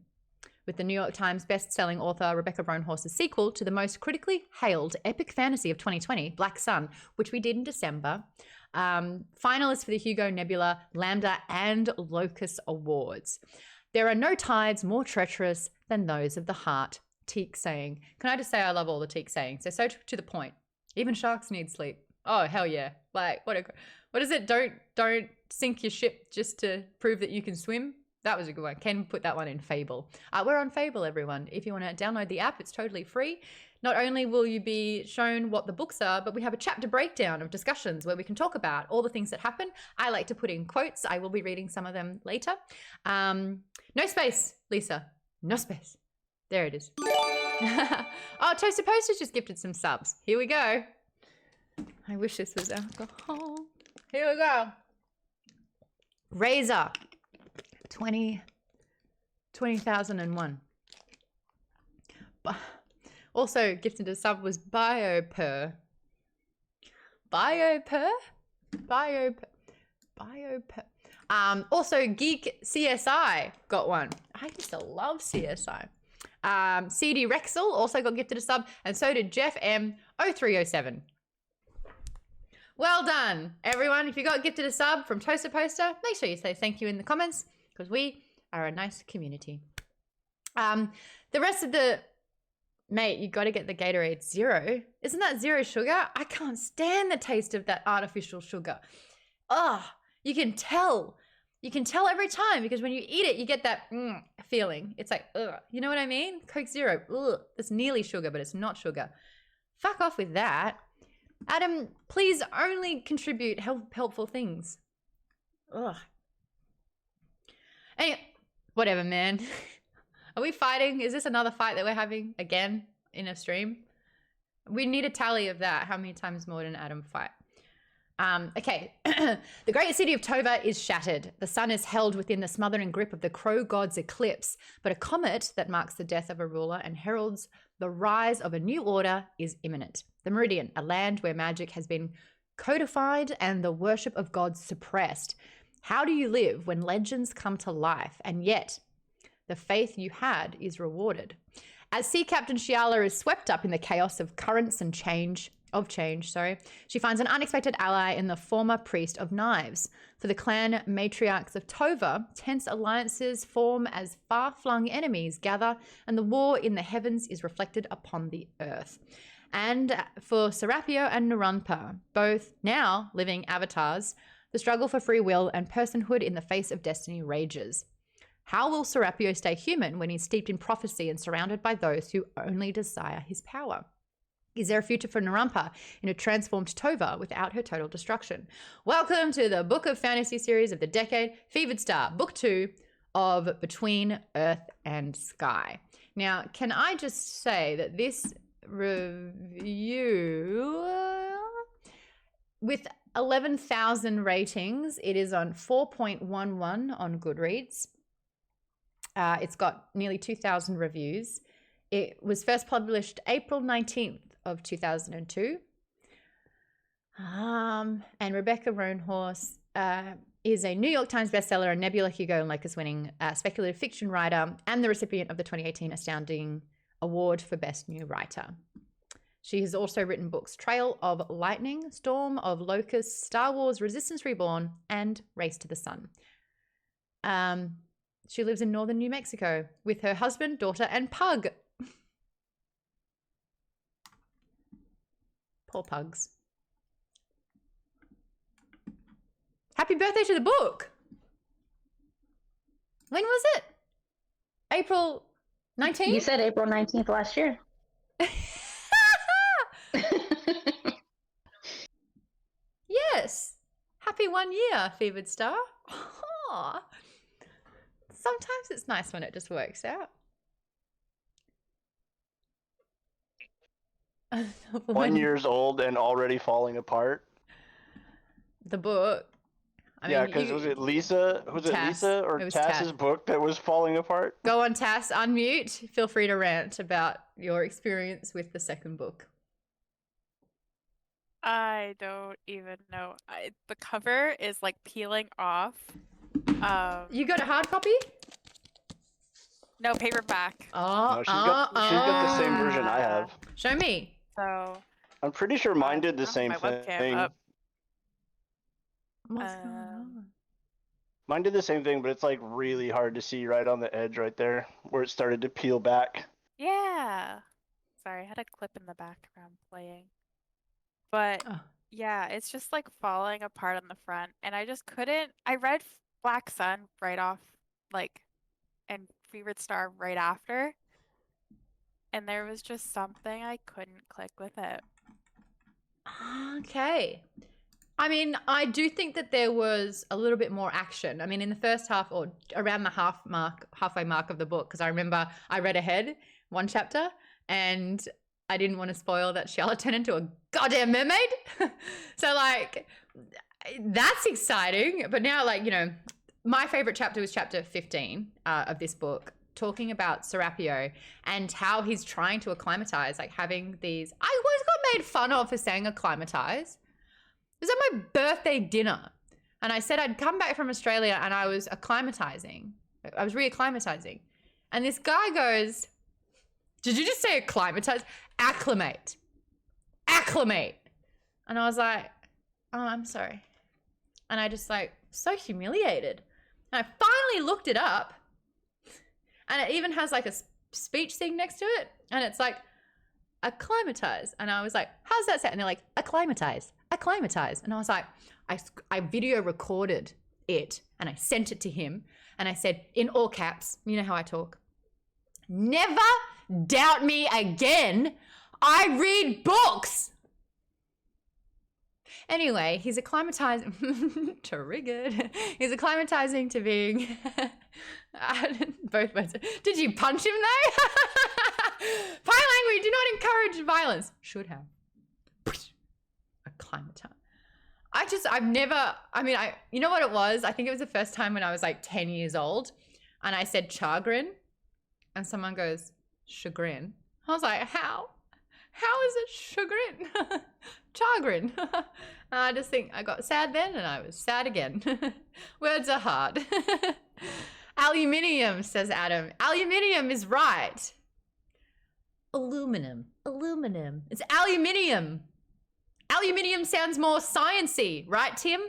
A: with the New York Times best-selling author Rebecca Roanhorse's sequel to the most critically hailed epic fantasy of 2020, Black Sun, which we did in December. Finalists for the Hugo, Nebula, Lambda, and Locus Awards. There are no tides more treacherous than those of the heart. Teak saying. Can I just say I love all the Teak sayings? They're so to the point. Even sharks need sleep. Oh, hell yeah. Like, what is it? Don't sink your ship just to prove that you can swim. That was a good one. Ken put that one in Fable. We're on Fable, everyone. If you want to download the app, it's totally free. Not only will you be shown what the books are, but we have a chapter breakdown of discussions where we can talk about all the things that happen. I like to put in quotes. I will be reading some of them later. No space, Lisa. No space. There it is. Oh, Toaster Post has just gifted some subs. Here we go. I wish this was alcohol. Here we go. Razor. 20,001. Also gifted a sub was Biopur. Also Geek CSI got one. I used to love CSI. CD Rexel also got gifted a sub, and so did Jeff M0307. Well done, everyone. If you got gifted a sub from Toaster Poster, make sure you say thank you in the comments, because we are a nice community. The rest of the... Mate, you got to get the Gatorade Zero. Isn't that zero sugar? I can't stand the taste of that artificial sugar. Oh, you can tell. You can tell every time, because when you eat it, you get that feeling. It's like, ugh. You know what I mean? Coke Zero, ugh. It's nearly sugar, but it's not sugar. Fuck off with that. Adam, please only contribute helpful things. Ugh. Anyway, whatever, man. Are we fighting? Is this another fight that we're having again in a stream? We need a tally of that. How many times Maude and Adam fight? Okay. The great city of Tova is shattered. The sun is held within the smothering grip of the Crow God's eclipse, but a comet that marks the death of a ruler and heralds the rise of a new order is imminent. The Meridian, a land where magic has been codified and the worship of gods suppressed. How do you live when legends come to life and yet the faith you had is rewarded? As Sea Captain Shiala is swept up in the chaos of currents and change, she finds an unexpected ally in the former priest of knives. For the clan matriarchs of Tova, tense alliances form as far-flung enemies gather, and the war in the heavens is reflected upon the earth. And for Serapio and Naranpa, both now living avatars, the struggle for free will and personhood in the face of destiny rages. How will Serapio stay human when he's steeped in prophecy and surrounded by those who only desire his power? Is there a future for Naranpa in a transformed Tova without her total destruction? Welcome to the Book of Fantasy series of the decade, Fevered Star, Book 2 of Between Earth and Sky. Now, can I just say that this review, with 11,000 ratings, it is on 4.11 on Goodreads. It's got nearly 2,000 reviews. It was first published April 19th of 2002. And Rebecca Roanhorse is a New York Times bestseller, a Nebula, Hugo, and Locus winning speculative fiction writer, and the recipient of the 2018 Astounding Award for Best New Writer. She has also written books Trail of Lightning, Storm of Locust, Star Wars, Resistance Reborn, and Race to the Sun. She lives in northern New Mexico with her husband, daughter, and pug. Poor pugs. Happy birthday to the book. When was it? April 19th?
F: You said April 19th last year.
A: Yes. Happy 1 1 year, Fevered Star. Aw. Sometimes it's nice when it just works out.
B: 1 years old and already falling apart.
A: The book.
B: Yeah, because was it Lisa? Was it
A: Tass.
B: Lisa or
A: It was
B: Tass's
A: Tass.
B: book that was falling apart?
A: Go on, Tass, unmute. Feel free to rant about your experience with the second book.
D: I don't even know. The cover is like peeling off.
A: You got a hard copy?
D: No, paperback.
A: Oh,
B: No, she's got the same version I have.
A: Show me.
D: So
B: I'm pretty sure mine did the
D: have
B: same
D: my webcam
B: thing.
D: up.
A: What's going on?
B: Mine did the same thing, but it's like really hard to see right on the edge right there where it started to peel back.
D: Yeah. Sorry, I had a clip in the background playing. But yeah, it's just like falling apart on the front. And I just couldn't. I read Black Sun right off, like, and Fevered Star right after. And there was just something I couldn't click with it.
A: Okay. I mean, I do think that there was a little bit more action. I mean, in the first half or around the halfway mark of the book, because I remember I read ahead one chapter and I didn't want to spoil that Charlotte turned into a goddamn mermaid. So like, that's exciting. But now, like, you know, my favorite chapter was chapter 15 of this book, talking about Serapio and how he's trying to acclimatize, like having these. I always got made fun of for saying acclimatize. It was at my birthday dinner, and I said I'd come back from Australia and I was acclimatizing. I was reacclimatizing. And this guy goes, "Did you just say acclimatize? Acclimate. Acclimate." And I was like, "Oh, I'm sorry." And I just like, so humiliated. And I finally looked it up, and it even has like a speech thing next to it. And it's like, acclimatize. And I was like, how's that sound? And they're like, acclimatize. Acclimatize. And I was like, I video recorded it and I sent it to him and I said in all caps, you know how I talk, never doubt me again. I read books. Anyway, he's acclimatizing, triggered. He's acclimatizing to being, both words. Did you punch him though? Pie language, do not encourage violence. Should have. Acclimatize. You know what it was? I think it was the first time when I was like 10 years old and I said chagrin and someone goes, chagrin. I was like, how? How is it chagrin? Chagrin. And I just think I got sad then and I was sad again. Words are hard. Aluminium, says Adam. Aluminium is right. Aluminum. Aluminum. It's aluminium. Aluminium sounds more sciencey, right, Tim?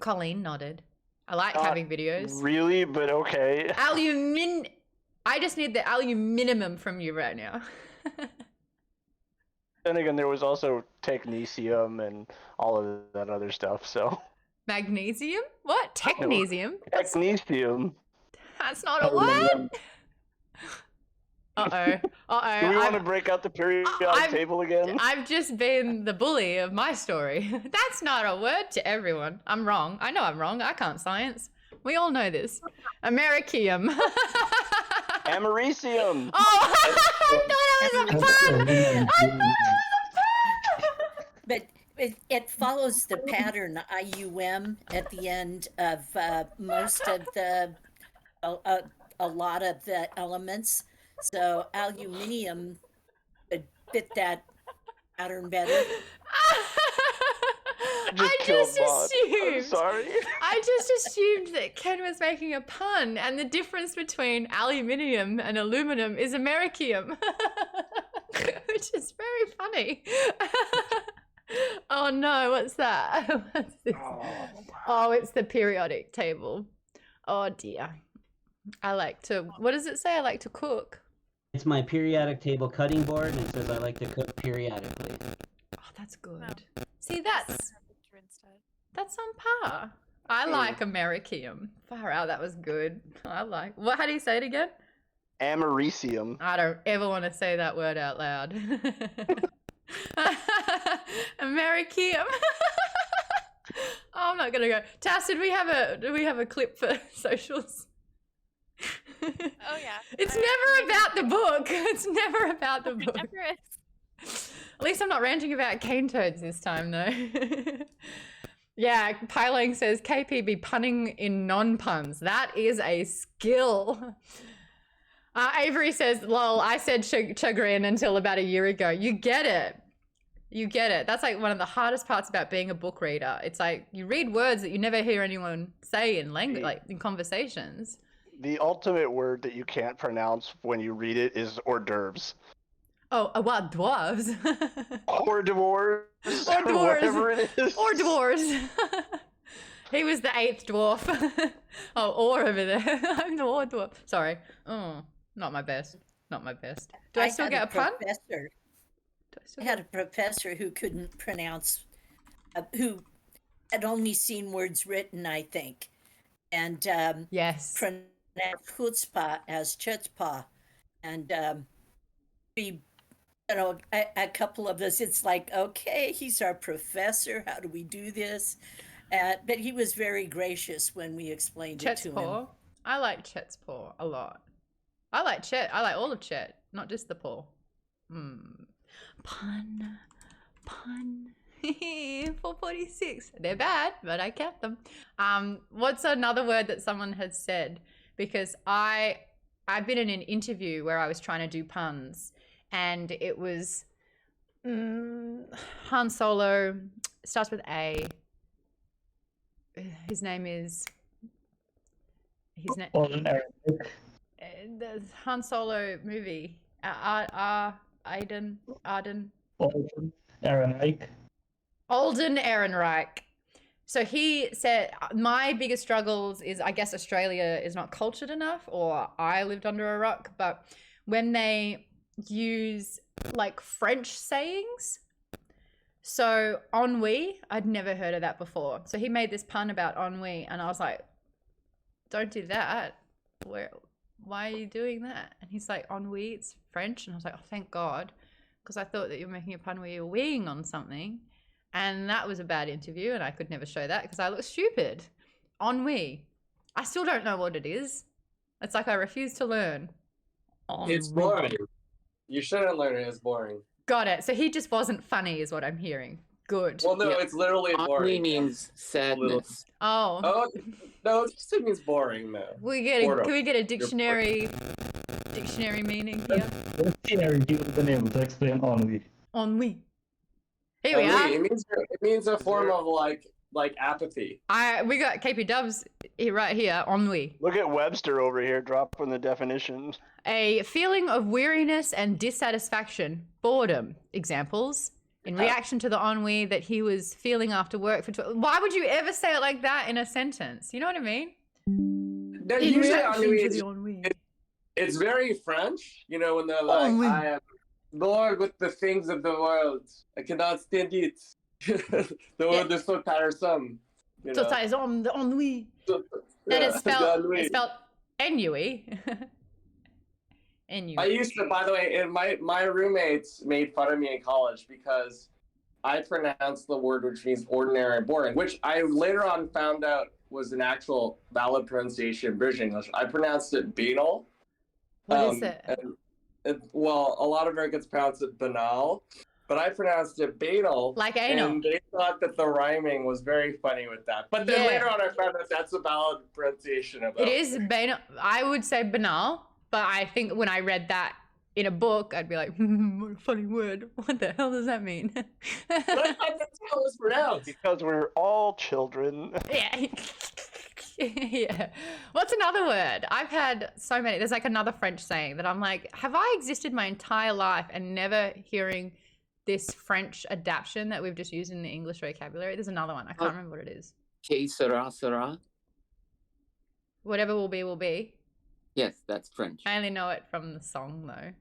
A: Colleen nodded. I like having videos.
B: Really, but okay.
A: I just need the aluminum from you right now.
B: Then again, there was also technetium and all of that other stuff, so.
A: Magnesium? What? Technetium?
B: Technetium.
A: That's not a word. Uh-oh. Uh-oh.
B: Do we want to break out the periodic table again?
A: I've just been the bully of my story. That's not a word to everyone. I'm wrong. I know I'm wrong. I can't science. We all know this. Americium.
B: Americium.
A: Oh, I thought it was a pun. I thought it was a pun.
E: But it follows the pattern IUM at the end of most of the, a lot of the elements. So aluminium would fit that pattern better.
A: I just assumed.
B: I'm sorry.
A: I just assumed that Ken was making a pun, and the difference between aluminium and aluminum is americium, which is very funny. Oh no, what's that? What's this? Oh, it's the periodic table. Oh dear. What does it say? I like to cook.
C: It's my periodic table cutting board, and it says I like to cook periodically.
A: Oh, that's good. See, that's on par. I like americium. Far out, that was good. How do you say it again?
B: Americium.
A: I don't ever want to say that word out loud. Americium. I'm gonna go. Tass, do we have a clip for socials?
D: Oh yeah.
A: It's never about the book. It's never about the book.
D: It never is.
A: At least I'm not ranting about cane toads this time, though. Yeah, Pylang says KPB punning in non-puns. That is a skill. Avery says, lol, I said chagrin until about a year ago. You get it. You get it. That's like one of the hardest parts about being a book reader. It's like you read words that you never hear anyone say in language, like in conversations.
B: The ultimate word that you can't pronounce when you read it is hors d'oeuvres.
A: Oh, what, dwarves?
B: Or dwarves.
A: Or dwarves.
B: Whatever it is.
A: Or dwarves. He was the 8th dwarf. Oh, or over there. I'm the or dwarf. Sorry. Oh, not my best. Not my best. Do I still get a pun?
E: I had a professor who couldn't pronounce, who had only seen words written, I think. And
A: yes,
E: pronounced chutzpah as chutzpah. And we, a couple of us, it's like, okay, he's our professor. How do we do this? But he was very gracious when we explained it to him.
A: I like Chet's paw a lot. I like Chet. I like all of Chet, not just the paw. Pun. 446. They're bad, but I kept them. What's another word that someone has said? Because I've been in an interview where I was trying to do puns, and it was Han Solo, starts with A. His name is the Han Solo movie. Alden
I: Ehrenreich.
A: Alden Ehrenreich. So he said, my biggest struggles is, I guess Australia is not cultured enough, or I lived under a rock, but when they use like French sayings. So ennui, I'd never heard of that before. So he made this pun about ennui, and I was like, don't do that. Why are you doing that? And he's like, ennui, it's French. And I was like, oh, thank God. Because I thought that you were making a pun where you were weeing on something. And that was a bad interview, and I could never show that because I look stupid. Ennui. I still don't know what it is. It's like I refuse to learn.
J: It's boring. You shouldn't learn it. It's boring.
A: Got it. So he just wasn't funny is what I'm hearing. Good.
J: Well, no, it's literally boring.
G: Ennui means sadness.
A: Oh.
J: Oh, no, it just means boring, man.
A: Can we get a dictionary meaning here?
I: Dictionary gives the name to explain ennui.
A: Ennui. Here we are.
J: It means a form of like apathy.
A: We got KP Dubs right here. Ennui.
B: Look at Webster over here dropping the definition.
A: A feeling of weariness and dissatisfaction, boredom. Examples. In reaction to the ennui that he was feeling after work for 12. Why would you ever say it like that in a sentence? You know what I mean?
J: No, usually ennui, it's very French. You know, when they're like,
A: ennui.
J: I am bored with the things of the world. I cannot stand it. The world is so tiresome. You know?
A: The ennui. Then it's spelled ennui. Ennui.
J: I used to, by the way, my roommates made fun of me in college because I pronounced the word which means ordinary and boring, which I later on found out was an actual valid pronunciation in British English. I pronounced it banal.
A: What is it?
J: Well, a lot of Americans pronounce it banal, but I pronounced it banal.
A: Like anal.
J: And they thought that the rhyming was very funny with that. But then later on I found out that's a valid pronunciation of it.
A: It is banal. I would say banal, but I think when I read that in a book, I'd be like, what a funny word. What the hell does that mean?
J: But I thought that's how it was pronounced.
B: Because we're all children.
A: Yeah. Yeah. What's another word? I've had so many. There's like another French saying that I'm like, have I existed my entire life and never hearing this French adaptation that we've just used in the English vocabulary? There's another one. I can't remember what it is.
G: Que sera, sera.
A: Whatever will be, will be.
G: Yes, that's French.
A: I only know it from the song though.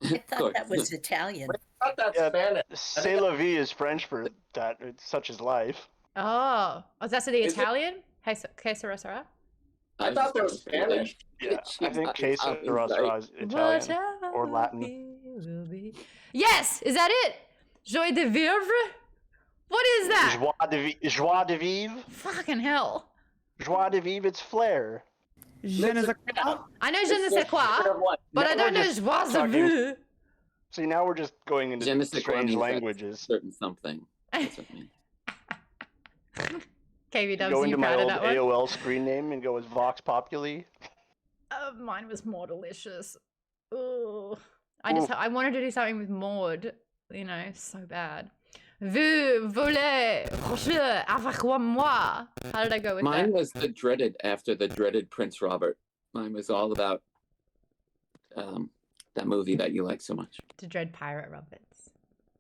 E: I thought that was Italian.
J: I thought that's Spanish.
B: C'est la vie is French for that. Such is life.
A: Oh, that's the Italian? Que sera, sera?
J: I thought that was Spanish.
B: Yeah, I think que sera, sera is Italian or Latin.
A: Will be. Yes, is that it? Joie de vivre? What is that?
B: Joie de vivre.
A: Fucking hell.
B: Joie de vivre, it's flair.
H: Je ne sais quoi.
A: I know je ne sais quoi, but I don't know joie de vivre.
B: See, now we're just going into strange languages.
G: Certain something. That's what I mean.
A: KB Dubs,
B: Go
A: are you
B: into my
A: proud of
B: old
A: that one?
B: AOL screen name and go as Vox Populi.
A: Mine was more delicious. Ooh. I wanted to do something with Maude, you know, so bad. Vous voulez avec moi? How did I go with that?
G: Mine was the dreaded after the dreaded Prince Robert. Mine was all about that movie that you like so much.
A: To dread Pirate Roberts.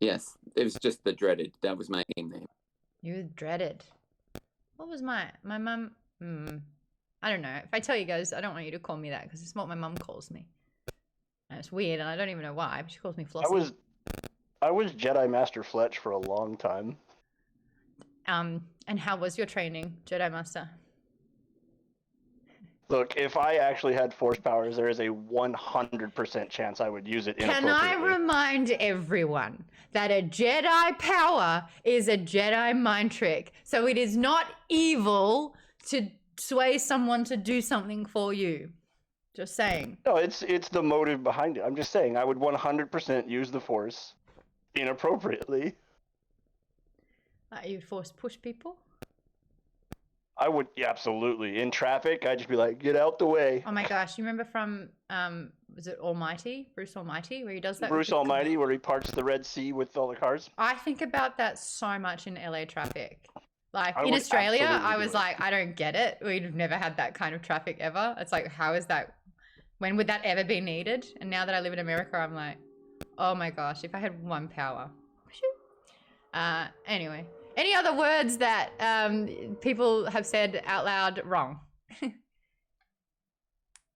G: Yes, it was just the dreaded. That was my game name.
A: You dreaded. What was my mum? I don't know. If I tell you guys, I don't want you to call me that because it's what my mum calls me. And it's weird, and I don't even know why. But she calls me Flossie.
B: I was Jedi Master Fletch for a long time.
A: And how was your training, Jedi Master?
B: Look, if I actually had force powers, there is a 100% chance I would use it inappropriately.
A: Can I remind everyone that a Jedi power is a Jedi mind trick? So it is not evil to sway someone to do something for you. Just saying.
B: No, it's the motive behind it. I'm just saying I would 100% use the force inappropriately.
A: You force push people?
B: I would, yeah, absolutely. In traffic, I'd just be like, get out the way.
A: Oh my gosh, you remember from, was it Almighty? Bruce Almighty, where he does that?
B: Bruce Almighty, where he parts the Red Sea with all the cars?
A: I think about that so much in LA traffic. Like, in Australia, I was like, I don't get it. We've never had that kind of traffic ever. It's like, how is that? When would that ever be needed? And now that I live in America, I'm like, oh my gosh, if I had one power. Anyway. Any other words that people have said out loud wrong?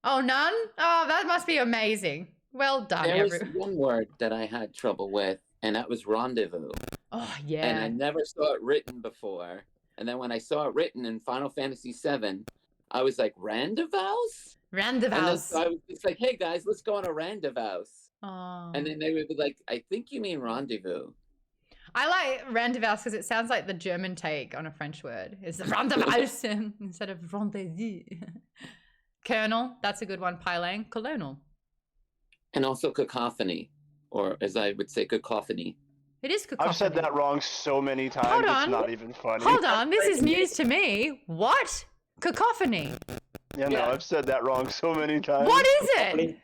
A: Oh, none? Oh, that must be amazing. Well done,
G: There was
A: everyone.
G: one word that I had trouble with, and that was rendezvous.
A: Oh, yeah.
G: And I never saw it written before. And then when I saw it written in Final Fantasy VII, I was like, rendezvous?
A: Rendezvous.
G: And then, so I was just like, hey guys, let's go on a rendezvous.
A: Oh.
G: And then they would be like, I think you mean rendezvous.
A: I like rendezvous because it sounds like the German take on a French word. It's rendezvous instead of rendezvous. Colonel, that's a good one. Pylang, colonel.
G: And also cacophony, or as I would say, cacophony.
A: It is cacophony.
B: I've said that wrong so many times,
A: Hold on.
B: It's not even funny.
A: Hold on, this is news to me. What? Cacophony.
B: Yeah, no, I've said that wrong so many times.
A: What is it?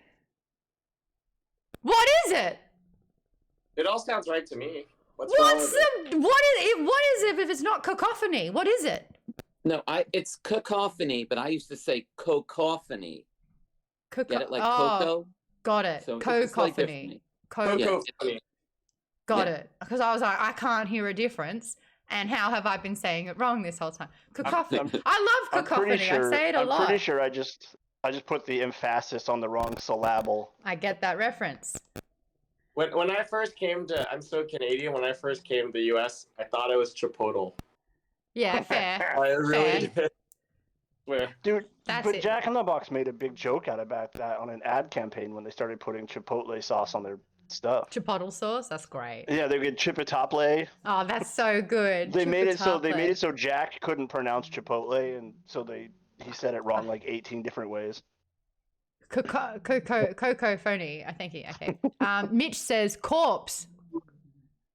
A: What is it?
J: It all sounds right to me.
A: What is it if it's not cacophony? What is it?
G: No, it's cacophony, but I used to say cacophony. Get it like cocoa?
A: Got it.
G: So
A: Cacophony.
J: Cacophony.
A: Got it. Because I was like, I can't hear a difference. And how have I been saying it wrong this whole time? Cacophony. I love cacophony. I say it a lot.
B: I'm pretty sure I just put the emphasis on the wrong syllable.
A: I get that reference.
J: When I first came to, I'm so Canadian. When I first came to the U.S., I thought it was Chipotle.
A: Yeah, fair.
J: I really did.
B: Dude,
A: That's
B: but
A: it.
B: Jack in the Box made a big joke out about that on an ad campaign when they started putting Chipotle sauce on their stuff.
A: Chipotle sauce, that's great.
B: Yeah, they get Chipotle.
A: Oh, that's so good.
B: They made it so Jack couldn't pronounce Chipotle, and so he said it wrong like 18 different ways.
A: Coco-phony, I think. Okay. Mitch says corpse.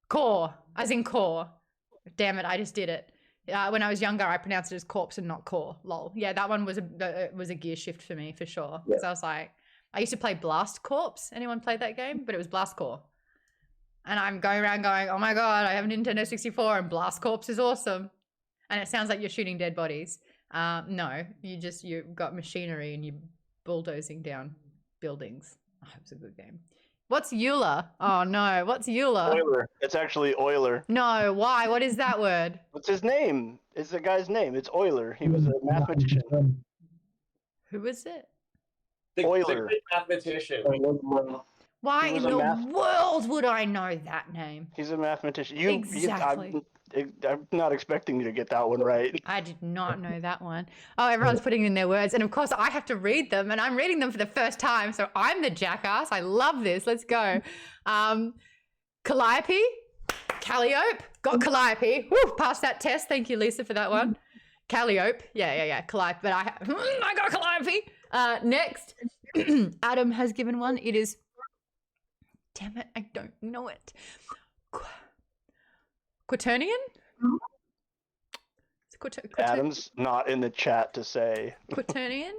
A: Core, as in core. Damn it, I just did it. When I was younger, I pronounced it as corpse and not core. Lol. Yeah, that one was a gear shift for me for sure. Because I was like, I used to play Blast Corps. Anyone played that game? But it was Blast Corps. And I'm going around going, oh my god, I have a Nintendo 64 and Blast Corps is awesome. And it sounds like you're shooting dead bodies. No, you've got machinery and you're bulldozing down buildings. Oh, it was a good game. What's Euler? Oh no, what's Euler?
B: Euler. It's actually Euler.
A: No, why? What is that word?
B: What's his name? It's the guy's name. It's Euler. He was a mathematician.
A: Who is it?
B: Euler.
J: The great mathematician.
A: Why in the world would I know that name?
B: He's a mathematician.
A: Exactly.
B: I'm not expecting you to get that one right.
A: I did not know that one. Oh, everyone's putting in their words. And of course, I have to read them. And I'm reading them for the first time. So I'm the jackass. I love this. Let's go. Calliope. Calliope. Got Calliope. Woo, passed that test. Thank you, Lisa, for that one. Calliope. Yeah. Calliope. But I got Calliope. Next, Adam has given one. It is, damn it, I don't know it. Quaternion?
B: Adam's not in the chat to say.
A: Quaternion?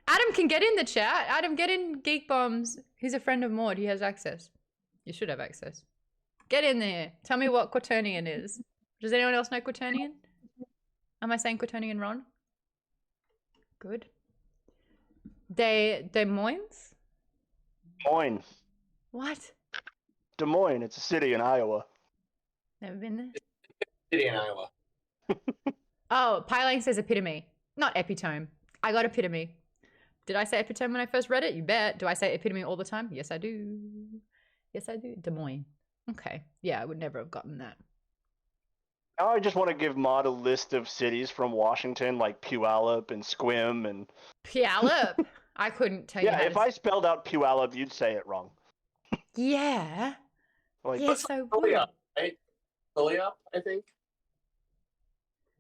A: Adam can get in the chat. Adam, get in Geek Bombs. He's a friend of Maude. He has access. You should have access. Get in there. Tell me what Quaternion is. Does anyone else know Quaternion? Am I saying Quaternion wrong? Good. Des Moines?
B: Des Moines.
A: What?
B: Des Moines. It's a city in Iowa.
A: Never been there.
J: City in Iowa.
A: Oh, Pylang says epitome, not epitome. I got epitome. Did I say epitome when I first read it? You bet. Do I say epitome all the time? Yes, I do. Yes, I do. Des Moines. Okay. Yeah, I would never have gotten that.
B: Now I just want to give Maude a list of cities from Washington, like Puyallup and Sequim and...
A: Puyallup? I couldn't tell you.
B: Yeah, if I spelled out Puyallup, you'd say it wrong.
A: Yeah.
B: Like,
A: Yeah, so weird.
J: Right? Puyallup, I think.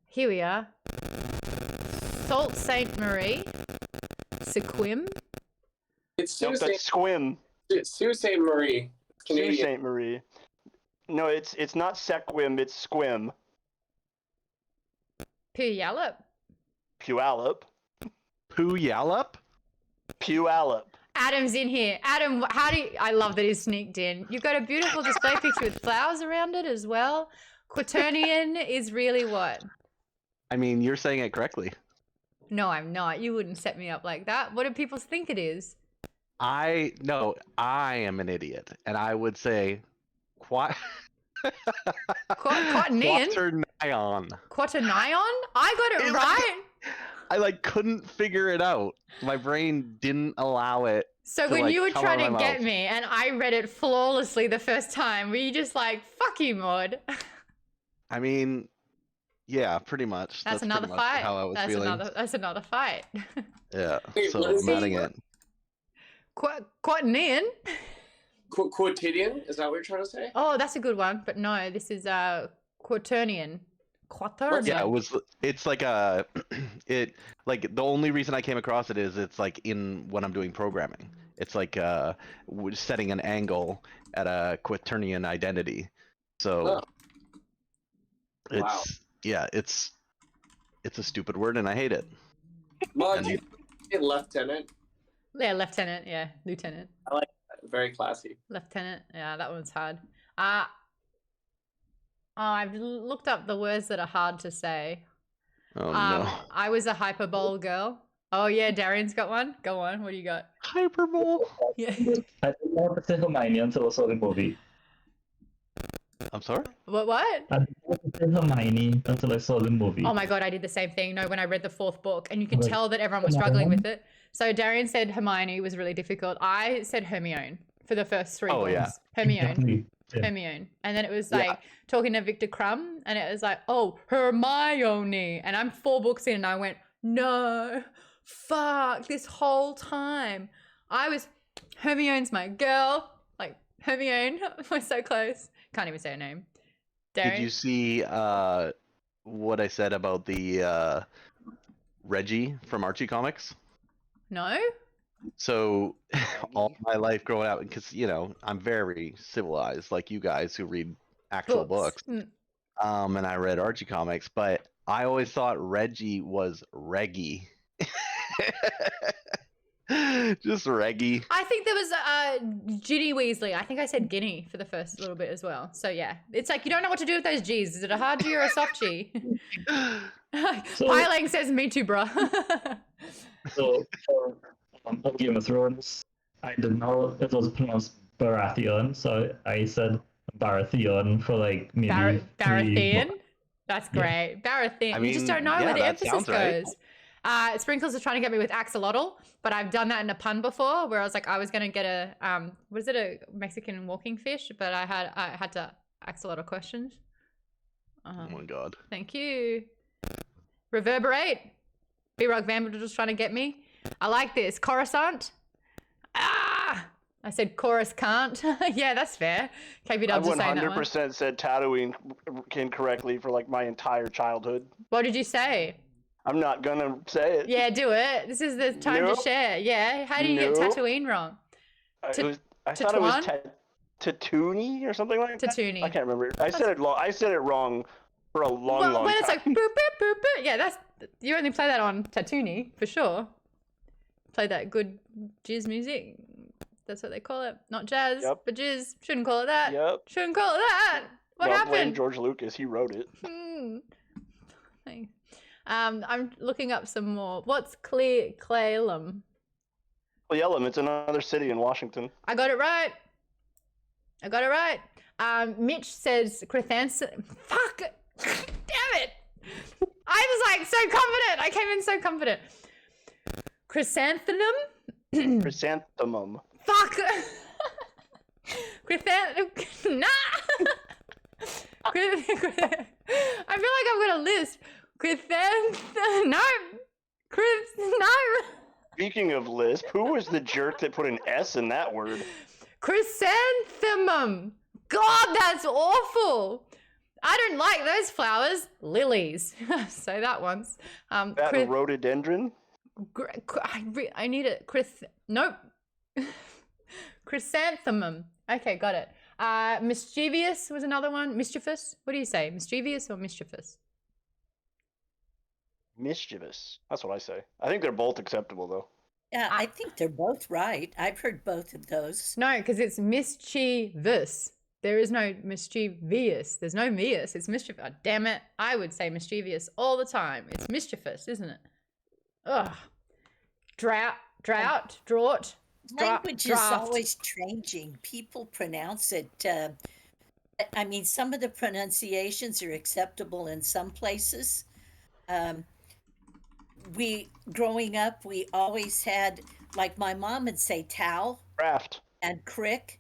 A: Here we are. Sault Ste. Marie. Sequim.
J: It's
B: nope, that's Sequim.
J: Sault Ste. Marie.
B: Sault Ste. Marie. No, it's not Sequim, it's Squim.
A: Puyallup.
B: Puyallup.
K: Puyallup?
B: Puyallup.
A: Adam's in here. Adam, how do you... I love that he's sneaked in. You've got a beautiful display picture with flowers around it as well. Quaternion is really what?
K: I mean, you're saying it correctly.
A: No, I'm not. You wouldn't set me up like that. What do people think it is?
K: I am an idiot, and I would say
A: Quaternion? Quaternion? I got it right.
K: I couldn't figure it out. My brain didn't allow it.
A: So when you were trying to get me and I read it flawlessly the first time, were you just like, fuck you, Maude?
K: I mean, yeah, pretty much.
A: That's another fight.
K: How I was feeling.
A: That's another fight.
K: Yeah, so I'm adding it.
A: Quaternion?
J: Quotidian? Is that what you're trying to say?
A: Oh, that's a good one. But no, this is Quaternion. Quaternion.
K: Yeah, it's like the only reason I came across it is it's like in when I'm doing programming. It's like setting an angle at a quaternion identity. So it's a stupid word and I hate it.
J: Well, lieutenant.
A: Yeah, lieutenant. Yeah, lieutenant.
J: I like that. Very classy.
A: Lieutenant. Yeah, that one's hard. I've looked up the words that are hard to say.
K: Oh no.
A: I was a hyperbole girl. Oh yeah, Darian's got one. Go on. What do you got?
K: Hyperbole.
A: Yeah.
I: I didn't want to say Hermione until I saw the movie.
K: I'm sorry?
A: What?
I: I didn't want to say Hermione until I saw the movie.
A: Oh my god, I did the same thing. No, when I read the fourth book, and you can tell that everyone was struggling with it. So Darian said Hermione was really difficult. I said Hermione for the first three books.
K: Yeah.
A: Hermione. Hermione. And then it was like talking to Victor Crumb, and it was like, oh, Hermione. And I'm 4 books in, and I went, no, fuck, this whole time. I was, Hermione's my girl. Like, Hermione, we're so close. Can't even say her name. Darian?
K: Did you see what I said about the Reggie from Archie Comics?
A: No?
K: So all my life growing up, because I'm very civilized, like you guys who read actual books. And I read Archie comics, but I always thought Reggie was Reggie. Just Reggie.
A: I think there was Ginny Weasley. I think I said Guinea for the first little bit as well. So yeah, it's like you don't know what to do with those G's. Is it a hard G or a soft G? Pylang says, me too, bruh.
I: So of Game of Thrones, I didn't know it was pronounced Baratheon, so I said Baratheon for like maybe
A: Baratheon? That's great.
K: Yeah.
A: Baratheon. You just don't know where the emphasis goes.
K: Right.
A: Sprinkles is trying to get me with axolotl, but I've done that in a pun before where I was like, I was going to get a, a Mexican walking fish, but I had to axolotl questions.
K: Oh my god.
A: Thank you. Reverberate. B-Rock Vanderbilt just trying to get me. I like this. Coruscant. I said chorus can't. Yeah, that's fair. KP
B: I
A: Dubs is saying that one.
B: 100% said Tatooine incorrectly for like my entire childhood.
A: What did you say?
B: I'm not gonna say it.
A: Yeah, do it. This is the time
B: Nope.
A: to share. Yeah. How do you get
B: Nope.
A: Tatooine wrong?
B: I thought it was Tatooine or something like that.
A: Tatooine.
B: I can't remember. I said it wrong for a long
A: When it's
B: time.
A: like boop, boop, boop, boop. Yeah, you only play that on Tatooine for sure. Play that good jizz music. That's what they call it. Not jazz, but jizz. Shouldn't call it that.
B: Yep.
A: Shouldn't call it that. What
B: Blame
A: happened?
B: George Lucas. He wrote it.
A: Thanks. I'm looking up some more. What's Clallam?
B: Clallam. It's another city in Washington.
A: I got it right. Mitch says chrysanthemum. Fuck. Damn it. I was like so confident. I came in so confident. Chrysanthemum?
B: Chrysanthemum.
A: Fuck. Chrysanthemum. Nah. I feel like I've got a list. No.
B: Speaking of lisp, who was the jerk that put an S in that word?
A: Chrysanthemum. God, that's awful. I don't like those flowers. Lilies. Say that once.
B: That rhododendron?
A: I need it. Nope. Chrysanthemum. Okay, got it. Mischievous was another one. Mischievous. What do you say? Mischievous or mischievous?
B: Mischievous. That's what I say. I think they're both acceptable, though.
E: Yeah, I think they're both right. I've heard both of those.
A: No, because it's mischievous. There is no mischievous. There's no vious. It's mischievous. Oh, damn it. I would say mischievous all the time. It's mischievous, isn't it? Ugh. Drought.
E: Language is always changing. People pronounce it. I mean, some of the pronunciations are acceptable in some places. Growing up, we always had, like my mom would say towel.
B: Craft.
E: And crick.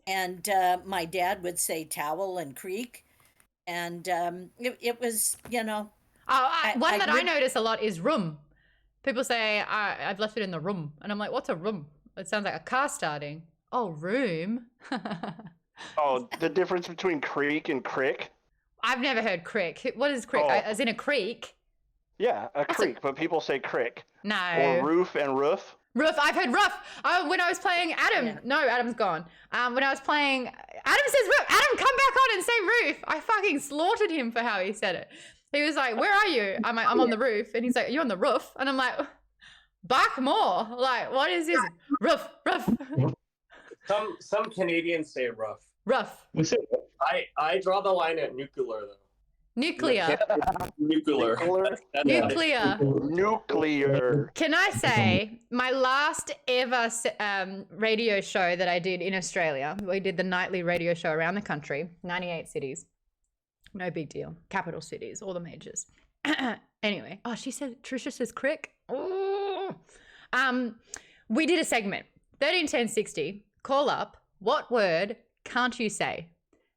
E: And my dad would say towel and creek. And it was, you know.
A: One that I notice a lot is room. People say, I've left it in the room. And I'm like, what's a room? It sounds like a car starting. Oh, room.
B: Oh, the difference between creek and crick?
A: I've never heard crick. What is crick?
B: Oh.
A: As in a creek?
B: Yeah, a creek, but people say crick.
A: No.
B: Or roof and roof.
A: Roof. I've heard roof. When I was playing Adam. Yeah. No, Adam's gone. When I was playing, Adam says roof. Adam, come back on and say roof. I fucking slaughtered him for how he said it. He was like, where are you? I'm like, I'm on the roof. And he's like, you're on the roof. And I'm like, bark more. Like, what is this? Roof.
J: Some Canadians say rough.
A: Rough.
J: I draw the line at nuclear, though.
A: Nuclear.
J: Nuclear.
A: Can I say my last ever radio show that I did in Australia? We did the nightly radio show around the country, 98 cities. No big deal. Capital cities, all the majors. Anyway, Trisha says crick. Oh. We did a segment, 131060, call up, what word can't you say?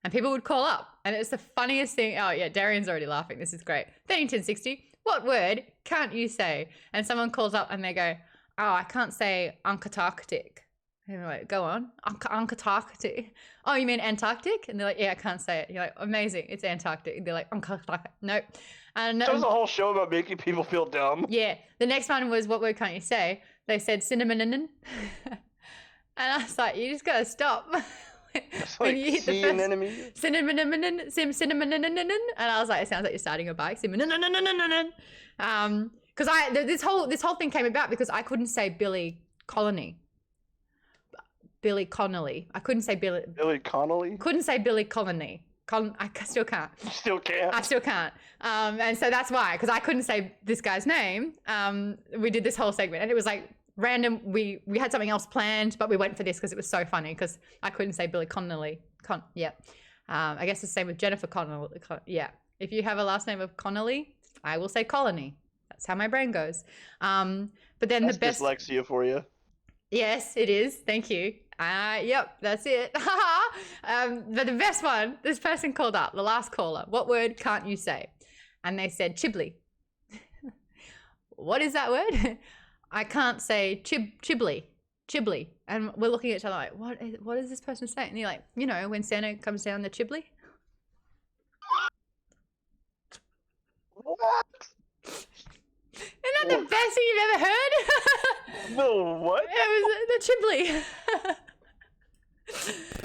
A: And people would call up. And it's the funniest thing. Oh, yeah, Darian's already laughing. This is great. 131060, what word can't you say? And someone calls up and they go, oh, I can't say Antarctic. And you're like, go on. Antarctic. Oh, you mean Antarctic? And they're like, yeah, I can't say it. You're like, amazing. It's Antarctic. And they're like, Antarctic. Nope. And
B: that was a whole show about making people feel dumb.
A: Yeah. The next one was, what word can't you say? They said cinnamon. And I was like, you just got to stop.
B: It's like you hit the first
A: enemy. Cinnamon. And I was like, it sounds like you're starting a bike. Cinnamon. Because this whole thing came about because I couldn't say Billy Connolly. I couldn't say Billy
B: Connolly?
A: Couldn't say Billy Connolly. I still can't.
B: You still can't?
A: I still can't. And so that's why, because I couldn't say this guy's name. We did this whole segment and it was like random. We had something else planned, but we went for this because it was so funny because I couldn't say Billy Connolly. Yeah. I guess the same with Jennifer Connolly. Yeah. If you have a last name of Connolly, I will say Colony. That's how my brain goes. But then
B: that's
A: the best
B: dyslexia for you.
A: Yes, it is. Thank you. Yep, that's it. But the best one, this person called up, the last caller. What word can't you say? And they said Chibli. What is that word? I can't say Chibli. And we're looking at each other like, what is this person saying? And you're like, you know, when Santa comes down the chimney.
B: What?
A: Isn't that the best thing you've ever heard?
B: No, what?
A: It was the chimney.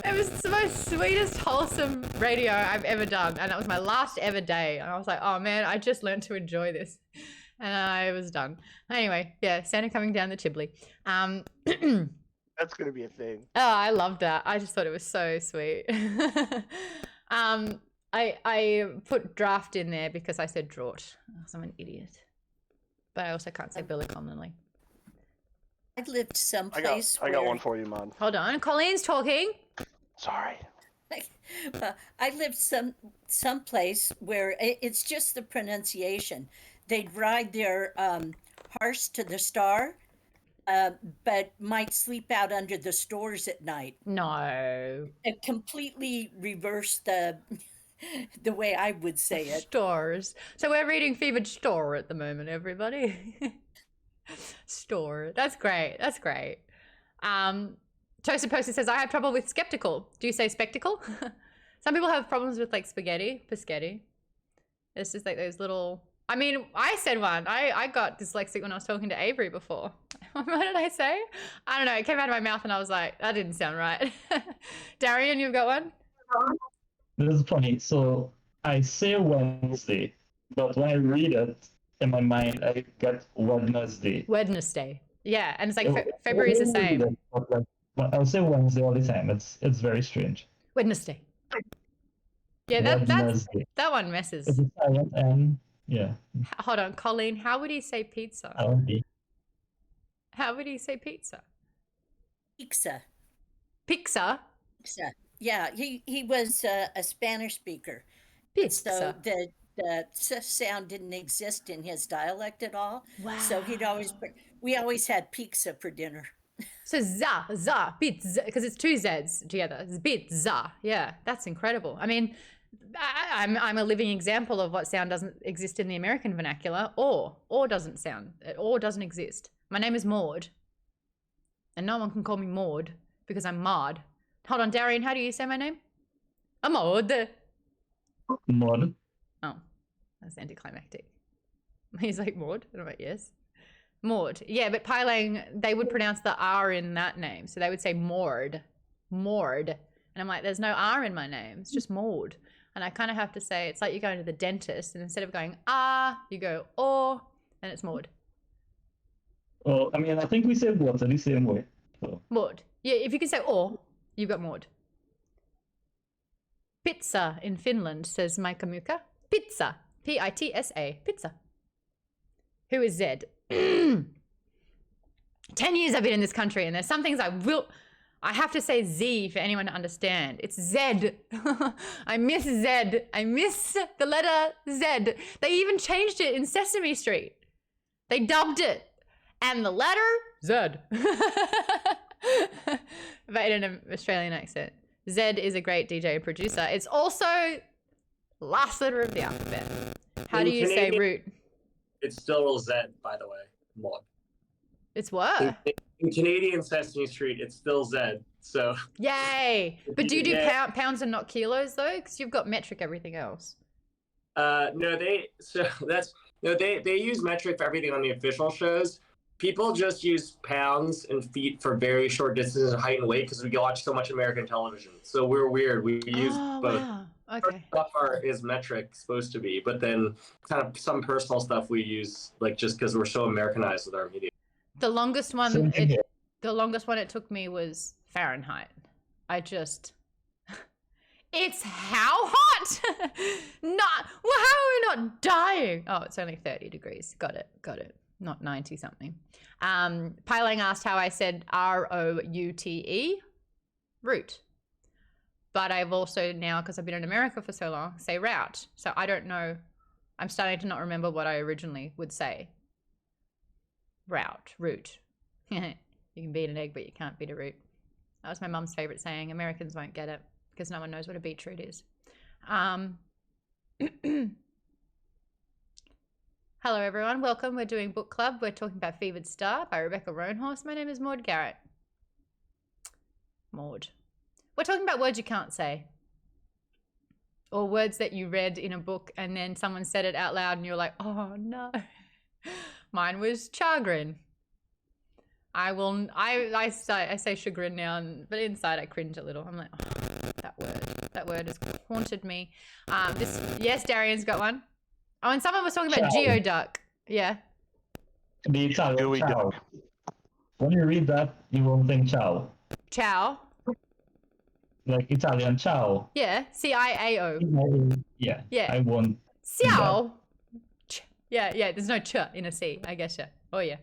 A: It was the most sweetest, wholesome radio I've ever done. And that was my last ever day. And I was like, oh man, I just learned to enjoy this. And I was done. Anyway, yeah, Santa coming down the chimney.
B: That's going to be a thing.
A: Oh, I loved that. I just thought it was so sweet. I put draft in there because I said draught. Because I'm an idiot. But I also can't say Billy commonly.
E: I lived someplace
B: I got one for you, Maude.
A: Hold on. Colleen's talking.
B: Sorry.
E: I lived someplace where it's just the pronunciation. They'd ride their horse to the star, but might sleep out under the stores at night.
A: No.
E: It completely reversed the way I would say it.
A: Stores. So we're reading Fevered Store at the moment, everybody. Store. That's great. That's great. Toasted Poster says, I have trouble with skeptical. Do you say spectacle? Some people have problems with like spaghetti. It's just like those little... I mean, I said one. I got dyslexic when I was talking to Avery before. What did I say? I don't know. It came out of my mouth and I was like, that didn't sound right. Darian, you've got one?
I: This is funny. So I say Wednesday, but when I read it in my mind, I get Wednesday.
A: Wednesday. Yeah, and it's like February is the same.
I: I'll say Wednesday all the time. It's very strange.
A: Wednesday. Yeah, that one messes.
I: It's a silent N. Yeah.
A: Hold on, Colleen. How would he say pizza? How would he say pizza?
E: Pizza.
A: Pizza?
E: Pizza. Yeah, he was a Spanish speaker.
A: Pizza.
E: So the sound didn't exist in his dialect at all.
A: Wow.
E: So we always had pizza for dinner.
A: So za, pizza, because it's two Z's together. It's pizza. Yeah, that's incredible. I mean, I'm a living example of what sound doesn't exist in the American vernacular. Or doesn't sound. Or doesn't exist. My name is Maude. And no one can call me Maude because I'm Maude. Hold on, Darian, how do you say my name? I'm Maude.
I: Maude.
A: Oh, that's anticlimactic. He's like, Maude? And I'm like, yes. Maude. Yeah, but Pylang, they would pronounce the R in that name. So they would say Maude. Maude. And I'm like, there's no R in my name. It's just Maude. And I kind of have to say, it's like you're going to the dentist. And instead of going, you go, and it's Maude.
I: Well, I mean, I think we say water the same way. So.
A: Maude. Yeah, if you can say you've got Maude. Pizza in Finland, says Micah Muka. Pizza. P-I-T-S-A. Pizza. Who is Zed? 10 years I've been in this country, and there's some things I have to say Z for anyone to understand. It's Zed. I miss Zed. I miss the letter Z. They even changed it in Sesame Street. They dubbed it. And the letter Zed. But in an Australian accent. Zed is a great DJ and producer. It's also last letter of the alphabet. How do you say root?
J: It's still Z, by the way. Maude.
A: It's what?
J: In Canadian Sesame Street, it's still Z. So.
A: Yay! But do you do pounds and not kilos though? Because you've got metric everything else.
J: No, they use metric for everything on the official shows. People just use pounds and feet for very short distances of height and weight because we watch so much American television. So we're weird. We use both.
A: Wow. Okay.
J: Stuff is metric supposed to be, but then kind of some personal stuff we use like just because we're so Americanized with our media.
A: The longest one it took me was Fahrenheit. It's how hot? How are we not dying? Oh, it's only 30 degrees. Got it. Not 90 something. Pylang asked how I said R-O-U-T-E, root. But I've also now, because I've been in America for so long, say route. So I don't know. I'm starting to not remember what I originally would say. Root. You can beat an egg, but you can't beat a root. That was my mum's favorite saying. Americans won't get it because no one knows what a beetroot is. Hello, everyone. Welcome. We're doing book club. We're talking about Fevered Star by Rebecca Roanhorse. My name is Maude Garrett. Maude. We're talking about words you can't say. Or words that you read in a book and then someone said it out loud and you're like, oh no. Mine was chagrin. I say chagrin now, but inside I cringe a little. I'm like, oh, that word has haunted me. Yes, Darian's got one. Oh, and someone was talking about geoduck. Yeah.
I: The Italian
B: Gooey
I: ciao.
B: duck.
I: When you read that, you won't think ciao.
A: Ciao.
I: Like Italian ciao.
A: Yeah. C-I-A-O.
I: Yeah.
A: Yeah.
I: I won't.
A: Ciao. Yeah. There's no ch in a C. I guess. Yeah. Oh yeah.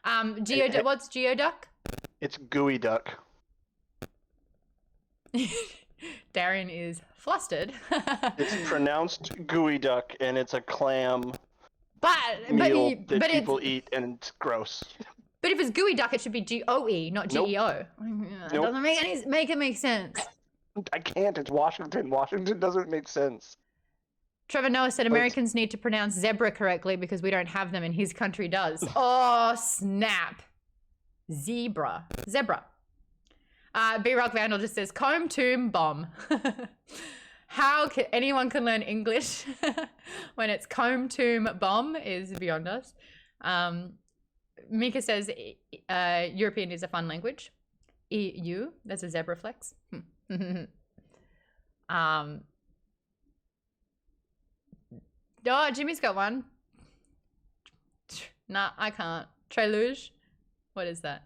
A: What's geoduck?
B: It's gooey duck.
A: Darian is flustered.
B: It's pronounced gooey duck, and it's a clam
A: meal
B: that people eat, and it's gross.
A: But if it's gooey duck, it should be G-O-E, not G-E-O. That doesn't make it make sense.
B: I can't. It's Washington. Washington doesn't make sense.
A: Trevor Noah said Americans need to pronounce zebra correctly because we don't have them and his country does. Oh, snap. Zebra. B-Rock Vandal just says, comb, tomb, bomb. How anyone can learn English when it's comb, tomb, bomb is beyond us. Mika says, European is a fun language. EU, that's a zebra flex. Oh, Jimmy's got one. Nah, I can't. Treluge? What is that?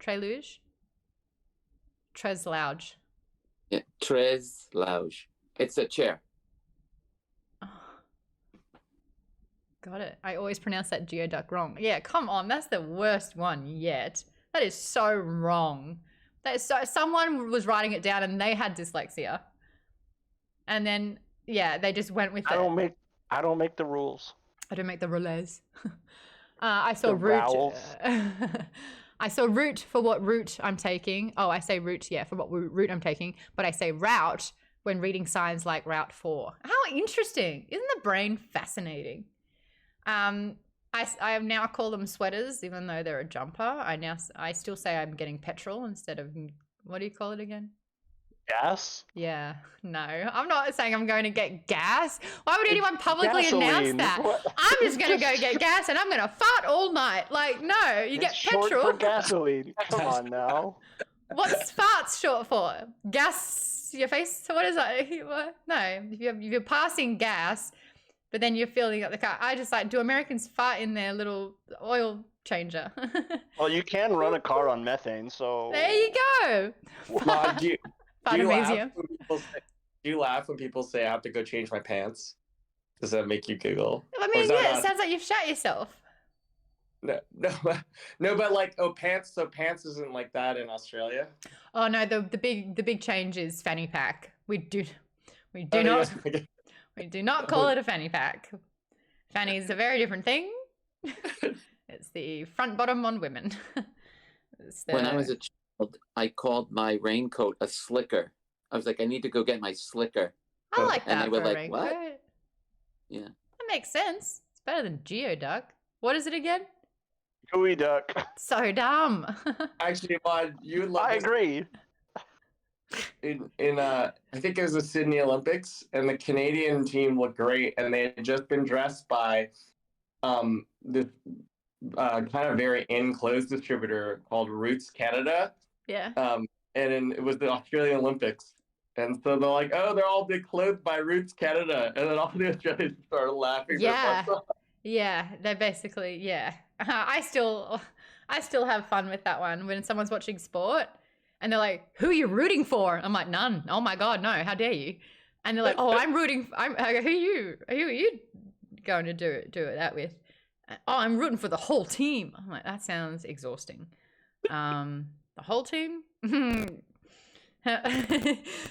A: Treluge? Treslouge.
G: Yeah, treslouge. It's a chair.
A: Oh. Got it. I always pronounce that geoduck wrong. Yeah, come on. That's the worst one yet. That is so wrong. That is so. Someone was writing it down and they had dyslexia. And then, yeah, they just went with it.
B: I don't make the rules.
A: I don't make the rules. I saw root. I saw route for what route I'm taking. Oh, I say route, yeah, for what route I'm taking. But I say route when reading signs like Route 4. How interesting. Isn't the brain fascinating? I now call them sweaters, even though they're a jumper. I still say I'm getting petrol instead of, what do you call it again?
B: Gas?
A: Yeah, no. I'm not saying I'm going to get gas. Why would anyone publicly announce that?
B: What?
A: I'm just going to go get gas and I'm going to fart all night. Like, no, you get petrol.
B: Short for gasoline. Come on now.
A: What's farts short for? Gas your face? What is that? No, if you're passing gas, but then you're filling up the car. I just like, do Americans fart in their little oil changer?
B: Well, you can run a car on methane, so.
A: There you go.
J: Maude, do
A: Do
J: you laugh when people say I have to go change my pants? Does that make you giggle?
A: I mean, yeah, it sounds like you've shot yourself.
J: No, but like, pants. So pants isn't like that in Australia.
A: Oh no, the big change is fanny pack. We do not call it a fanny pack. Fanny is a very different thing. It's the front bottom on women.
G: When I was a child, I called my raincoat a slicker. I was like, I need to go get my slicker.
A: I like that.
G: And they were like,
A: raincoat.
G: what? Yeah.
A: That makes sense. It's better than geoduck. What is it again?
B: Gooey duck.
A: So dumb.
J: Actually, Maude, you would love
B: I
J: this.
B: agree.
J: In I think it was the Sydney Olympics, and the Canadian team looked great, and they had just been dressed by this kind of very enclosed distributor called Roots Canada.
A: Yeah.
J: And it was the Australian Olympics. And so they're like, oh, they're all clothed by Roots Canada. And then all the Australians started laughing.
A: Yeah. Yeah. They basically, yeah. I still have fun with that one when someone's watching sport and they're like, who are you rooting for? I'm like, none. Oh my God, no. How dare you? And they're like, oh, I go, who are you going to do that with? Oh, I'm rooting for the whole team. I'm like, that sounds exhausting. The whole team?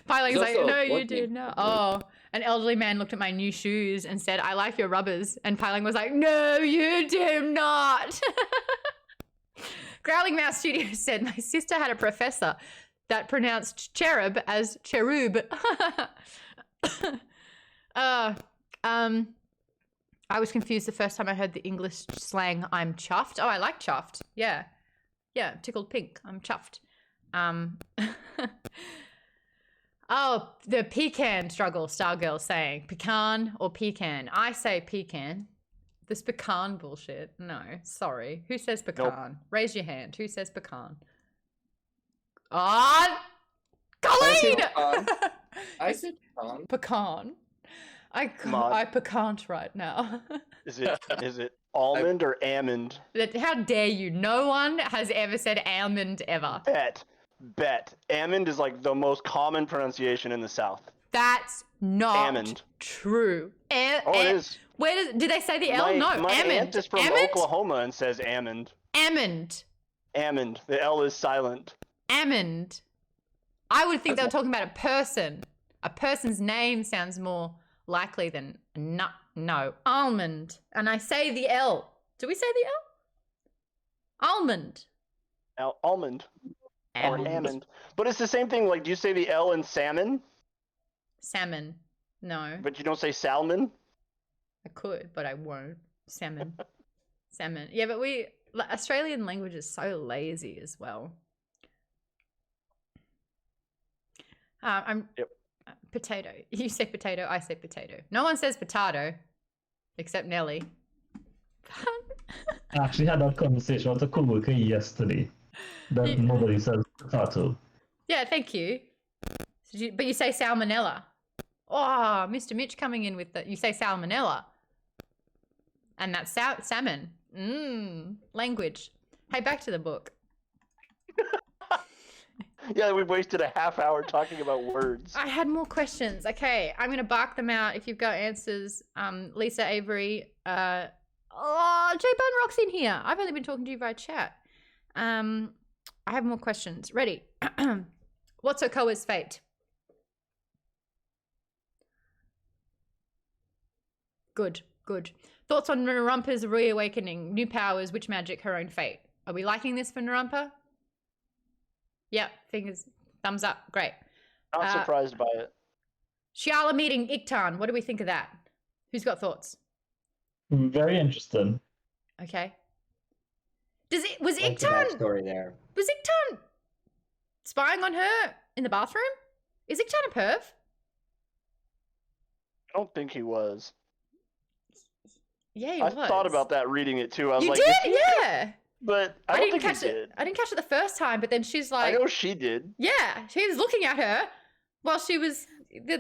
A: Piling's like, no, you did not. Oh, an elderly man looked at my new shoes and said, I like your rubbers. And Piling was like, no, you do not. Growling Mouse Studios said, my sister had a professor that pronounced cherub as cherub. I was confused the first time I heard the English slang, I'm chuffed. Oh, I like chuffed. Yeah. Yeah, tickled pink. I'm chuffed. Oh, the pecan struggle, Stargirl saying. Pecan or pecan? I say pecan. This pecan bullshit. No, sorry. Who says pecan?
B: Nope.
A: Raise your hand. Who says pecan? Ah, Colleen!
G: I said pecan.
A: Pecan. I pecant right now.
B: Is it almond or almond?
A: How dare you? No one has ever said almond ever.
B: Bet. Almond is like the most common pronunciation in the South.
A: That's not
B: Almond.
A: true.
B: Oh, it is.
A: Did they say the L? No,
B: my
A: almond.
B: aunt is from Oklahoma and says almond.
A: Almond.
B: Almond. The L is silent.
A: Almond. I would think they were talking about a person. A person's name sounds more likely than no. Almond. And I say the L. Do we say the L? Almond.
B: Almond. Or almond. But it's the same thing. Like, do you say the L in salmon?
A: Salmon. No.
B: But you don't say salmon?
A: I could, but I won't. Salmon. Salmon. Yeah, but Australian language is so lazy as well. Potato. You say potato, I say potato. No one says potato, except Nelly.
I: I actually had that conversation with a coworker yesterday. That nobody says potato.
A: Yeah, thank you. But you say salmonella. Oh, Mr. Mitch coming in with you say salmonella. And that's salmon. Language. Hey, back to the book.
B: Yeah, we wasted a half hour talking about words.
A: I had more questions. Okay, I'm going to bark them out if you've got answers. Lisa Avery. J Bun Rock's in here. I've only been talking to you via chat. I have more questions. Ready? What's Okoa's fate? Good. Thoughts on Naranpa's reawakening? New powers, witch magic, her own fate. Are we liking this for Naranpa? Yep, thumbs up. Great.
B: Not surprised by it.
A: Shiala meeting Iktan. What do we think of that? Who's got thoughts?
I: Very interesting.
A: Okay. Was
C: What's the
A: Iktan
C: backstory there?
A: Was Iktan spying on her in the bathroom? Is Iktan a perv?
B: I don't think he was.
A: Yeah, he
B: I
A: was.
B: thought about that reading it too. I was
A: you
B: like,
A: did? Yeah.
B: But I don't think
A: catch
B: he
A: it.
B: did.
A: I didn't catch it the first time, but then she's like,
B: I know she did.
A: Yeah, she was looking at her while she was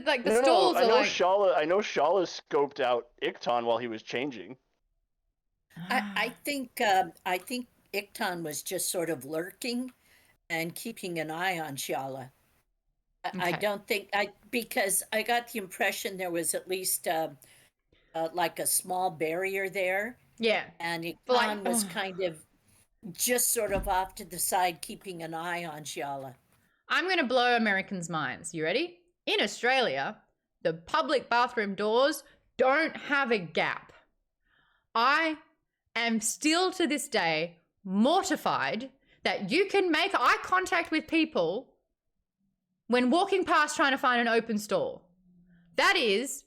A: like the
B: No,
A: stalls
B: I
A: are
B: know
A: like.
B: I know Shala scoped out Iktan while he was changing.
E: I think Iktan was just sort of lurking and keeping an eye on Shiala. I don't think because I got the impression there was at least like a small barrier there.
A: Yeah.
E: And Iktan was kind of just sort of off to the side, keeping an eye on Shiala.
A: I'm going to blow Americans' minds. You ready? In Australia, the public bathroom doors don't have a gap. I am still to this day mortified that you can make eye contact with people when walking past trying to find an open stall. That is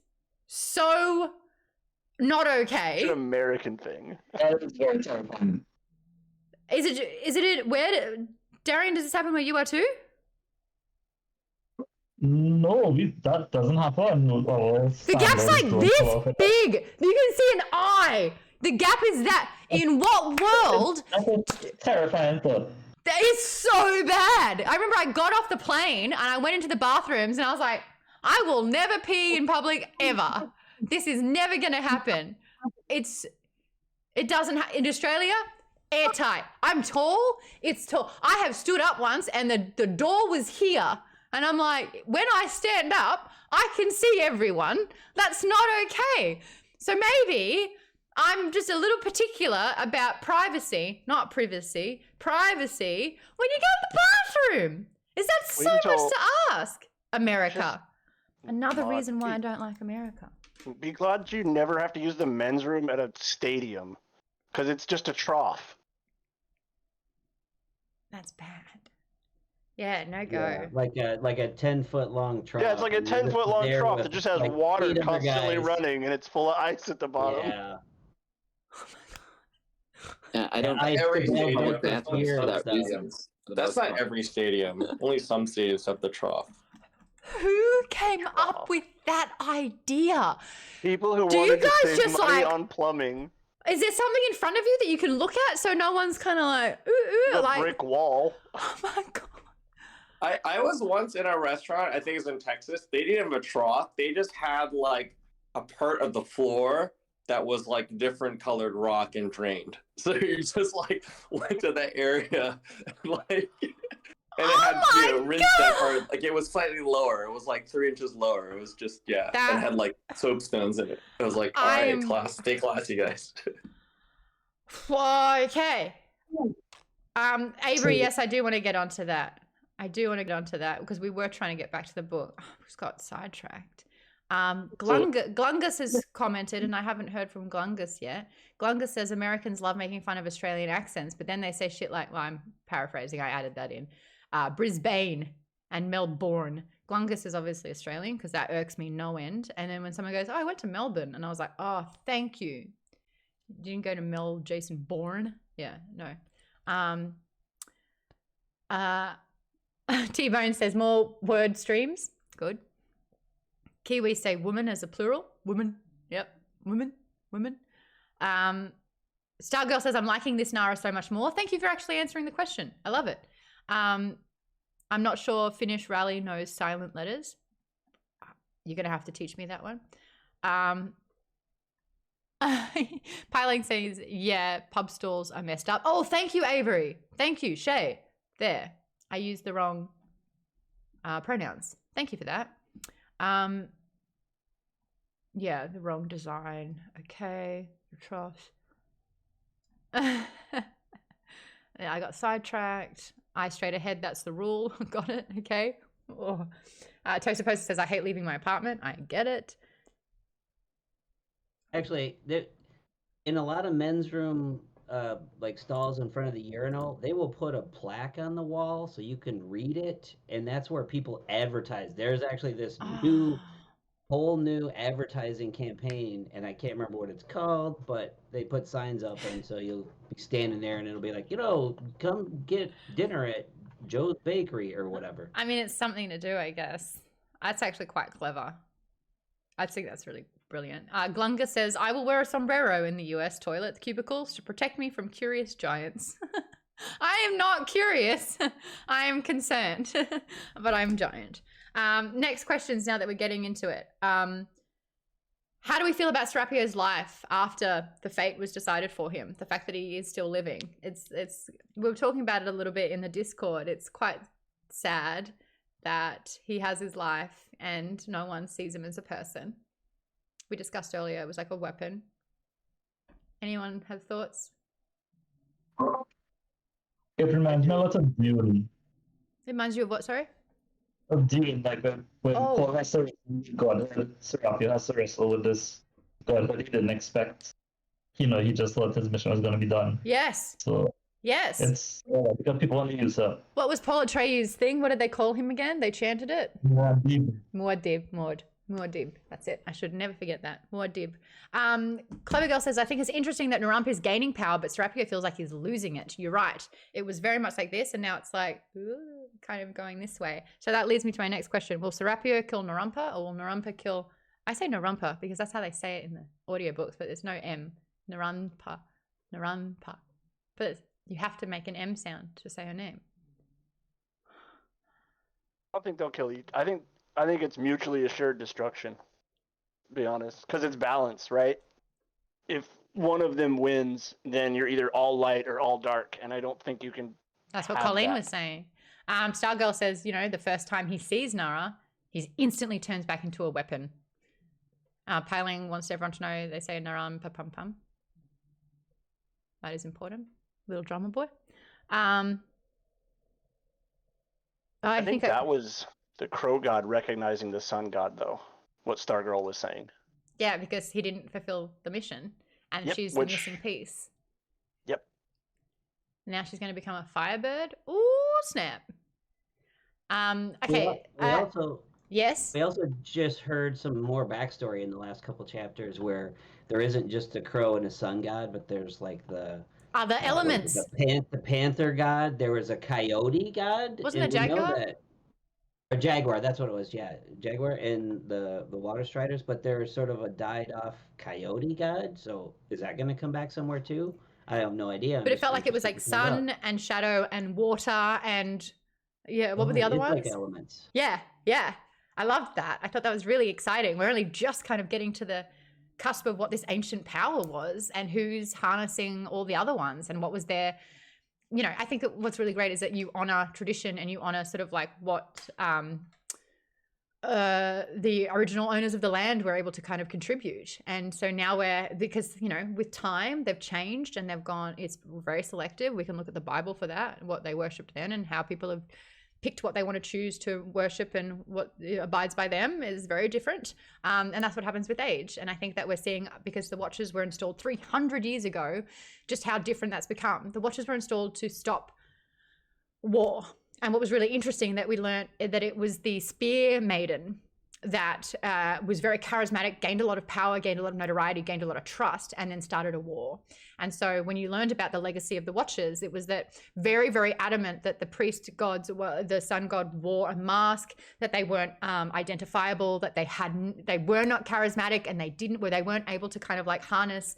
A: so not okay.
B: It's an American thing.
I: That is very terrifying.
A: Is it Darian, does this happen where you are too?
I: No, that doesn't happen.
A: The gap's like this big. You can see an eye. The gap is that. In what world?
I: That's a terrifying thought.
A: That is so bad. I remember I got off the plane and I went into the bathrooms and I was like, I will never pee in public ever. This is never going to happen. It doesn't in Australia, airtight. I'm tall. It's tall. I have stood up once and the door was here. And I'm like, when I stand up, I can see everyone. That's not okay. So maybe I'm just a little particular about privacy, not privacy, privacy when you go to the bathroom. Is that so much to ask? America. Another reason why I don't like America.
B: Be glad you never have to use the men's room at a stadium because it's just a trough.
A: That's bad. Yeah, no go.
C: Yeah, like a 10-foot long trough.
B: Yeah, it's like a 10-foot long trough that just has
C: like
B: water
C: 8 other
B: constantly
C: guys.
B: running and it's full of ice at the bottom.
C: Yeah.
G: I don't
C: I
G: ever
C: used to
G: use
C: go
G: the
C: for
G: bathrooms
C: years
G: for that
C: though.
G: reason.
J: That's not every stadium. Only some stadiums have the trough.
A: Who came up with that idea?
B: People who
A: Do you
B: wanted to
A: guys
B: save
A: just,
B: money
A: like-
B: on plumbing.
A: Is there something in front of you that you can look at so no one's kind of like, ooh,
B: The
A: like,
B: brick wall.
A: oh my God.
J: I was once in a restaurant, I think it's in Texas. They didn't have a trough. They just had like a part of the floor that was like different colored rock and drained. So you just like went to that area and like and it had rinse that part. Like it was slightly lower. It was like 3 inches lower. It was just and it had like soapstones in it. It was like, all right, stay classy, guys.
A: Okay. Avery, yes, I do want to get onto that. Because we were trying to get back to the book. Oh, we just got sidetracked. Glungus has commented, and I haven't heard from Glungus yet. Glungus says Americans love making fun of Australian accents, but then they say shit like, well, I'm paraphrasing, I added that in. Brisbane and Melbourne. Glungus is obviously Australian because that irks me no end. And then when someone goes, oh, I went to Melbourne, and I was like, oh, thank you. You didn't go to Jason Bourne? Yeah, no. T-Bone says more word streams. Good. Kiwis say woman as a plural. Woman. Yep. Women. Stargirl says, I'm liking this Nara so much more. Thank you for actually answering the question. I love it. I'm not sure Finnish Rally knows silent letters. You're going to have to teach me that one. Piling says, yeah, pub stalls are messed up. Oh, thank you, Avery. Thank you, Shay. There. I used the wrong pronouns. Thank you for that. Yeah, the wrong design. Okay. Trough. Yeah, I got sidetracked. Eye straight ahead. That's the rule. Got it. Okay. Oh. Toaster Poster says, I hate leaving my apartment. I get it.
C: Actually, in a lot of men's room, like stalls in front of the urinal, they will put a plaque on the wall so you can read it, and that's where people advertise. There's actually this whole new advertising campaign, and I can't remember what it's called, but they put signs up, and so you'll be standing there, and it'll be like, come get dinner at Joe's Bakery or whatever.
A: I mean, it's something to do, I guess. That's actually quite clever. I think that's really brilliant. Glunga says, I will wear a sombrero in the US toilet cubicles to protect me from curious giants. I am not curious. I am concerned, but I'm giant. Next questions now that we're getting into it. How do we feel about Serapio's life after the fate was decided for him? The fact that he is still living. We were talking about it a little bit in the Discord. It's quite sad that he has his life and no one sees him as a person. We discussed earlier, it was like a weapon. Anyone have thoughts?
I: It reminds me a lot of Dune.
A: It reminds you of what, sorry?
I: Of Dune, like when Paul has to Serapio has to wrestle with this god that he didn't expect. He just thought his mission was going to be done.
A: Yes.
I: So
A: yes.
I: It's because people want to use her.
A: What was Paul Atreides' thing? What did they call him again? They chanted it. Muad'Dib. That's it. I should never forget that. Muad'Dib. Clever Girl says, I think it's interesting that Naranpa is gaining power, but Serapio feels like he's losing it. You're right. It was very much like this, and now it's like, ooh, kind of going this way. So that leads me to my next question. Will Serapio kill Naranpa, or will Naranpa kill... I say Naranpa because that's how they say it in the audiobooks, but there's no M. Naranpa. But you have to make an M sound to say her name.
B: I don't think they'll kill you. I think it's mutually assured destruction, to be honest, because it's balance, right? If one of them wins, then you're either all light or all dark, and I don't think you can.
A: That's what Colleen was saying. Stargirl says, the first time he sees Nara, he instantly turns back into a weapon. Piling wants everyone to know they say Naran pa pum pum. That is important. Little drama boy. I
B: think that was the crow god recognizing the sun god, though, what Stargirl was saying.
A: Yeah, because he didn't fulfill the mission, and she's the missing piece.
B: Yep.
A: Now she's going to become a firebird. Ooh, snap. Okay. Yes?
C: We also just heard some more backstory in the last couple chapters where there isn't just a crow and a sun god, but there's like the
A: Other elements.
C: The panther god. There was a coyote god.
A: Wasn't
C: and
A: it
C: we know
A: jaguar?
C: that a jaguar. That's what it was. Yeah, jaguar and the water striders. But there's sort of a died off coyote god. So is that going to come back somewhere too? I have no idea.
A: But it felt like it was like sun and shadow and water and what were the other ones?
C: Like elements.
A: Yeah. I loved that. I thought that was really exciting. We're only just kind of getting to the cusp of what this ancient power was and who's harnessing all the other ones and what was their, I think that what's really great is that you honor tradition and you honor sort of like what the original owners of the land were able to kind of contribute. And so now because with time they've changed and they've gone, it's very selective. We can look at the Bible for that, what they worshipped then and how people have picked what they want to choose to worship and what abides by them is very different. And that's what happens with age. And I think that we're seeing, because the Watchers were installed 300 years ago, just how different that's become. The Watchers were installed to stop war. And what was really interesting that we learned that it was the spear maiden that was very charismatic, gained a lot of power, gained a lot of notoriety, gained a lot of trust, and then started a war. And so when you learned about the legacy of the Watchers, it was that very, very adamant that the priest gods, the sun god wore a mask, that they weren't identifiable, that they were not charismatic, and they weren't able to kind of like harness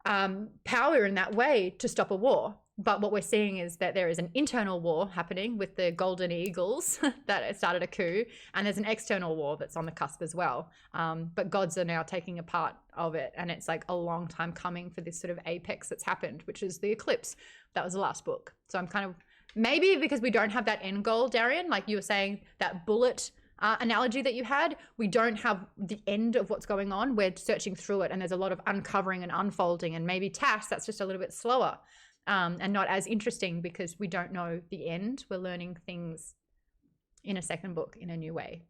A: power in that way to stop a war. But what we're seeing is that there is an internal war happening with the Golden Eagles that started a coup, and there's an external war that's on the cusp as well. But gods are now taking a part of it, and it's like a long time coming for this sort of apex that's happened, which is the eclipse. That was the last book. So I'm kind of, maybe because we don't have that end goal, Darian, like you were saying, that bullet analogy that you had, we don't have the end of what's going on. We're searching through it, and there's a lot of uncovering and unfolding, and maybe Tass, that's just a little bit slower. And not as interesting because we don't know the end. We're learning things in a second book in a new way.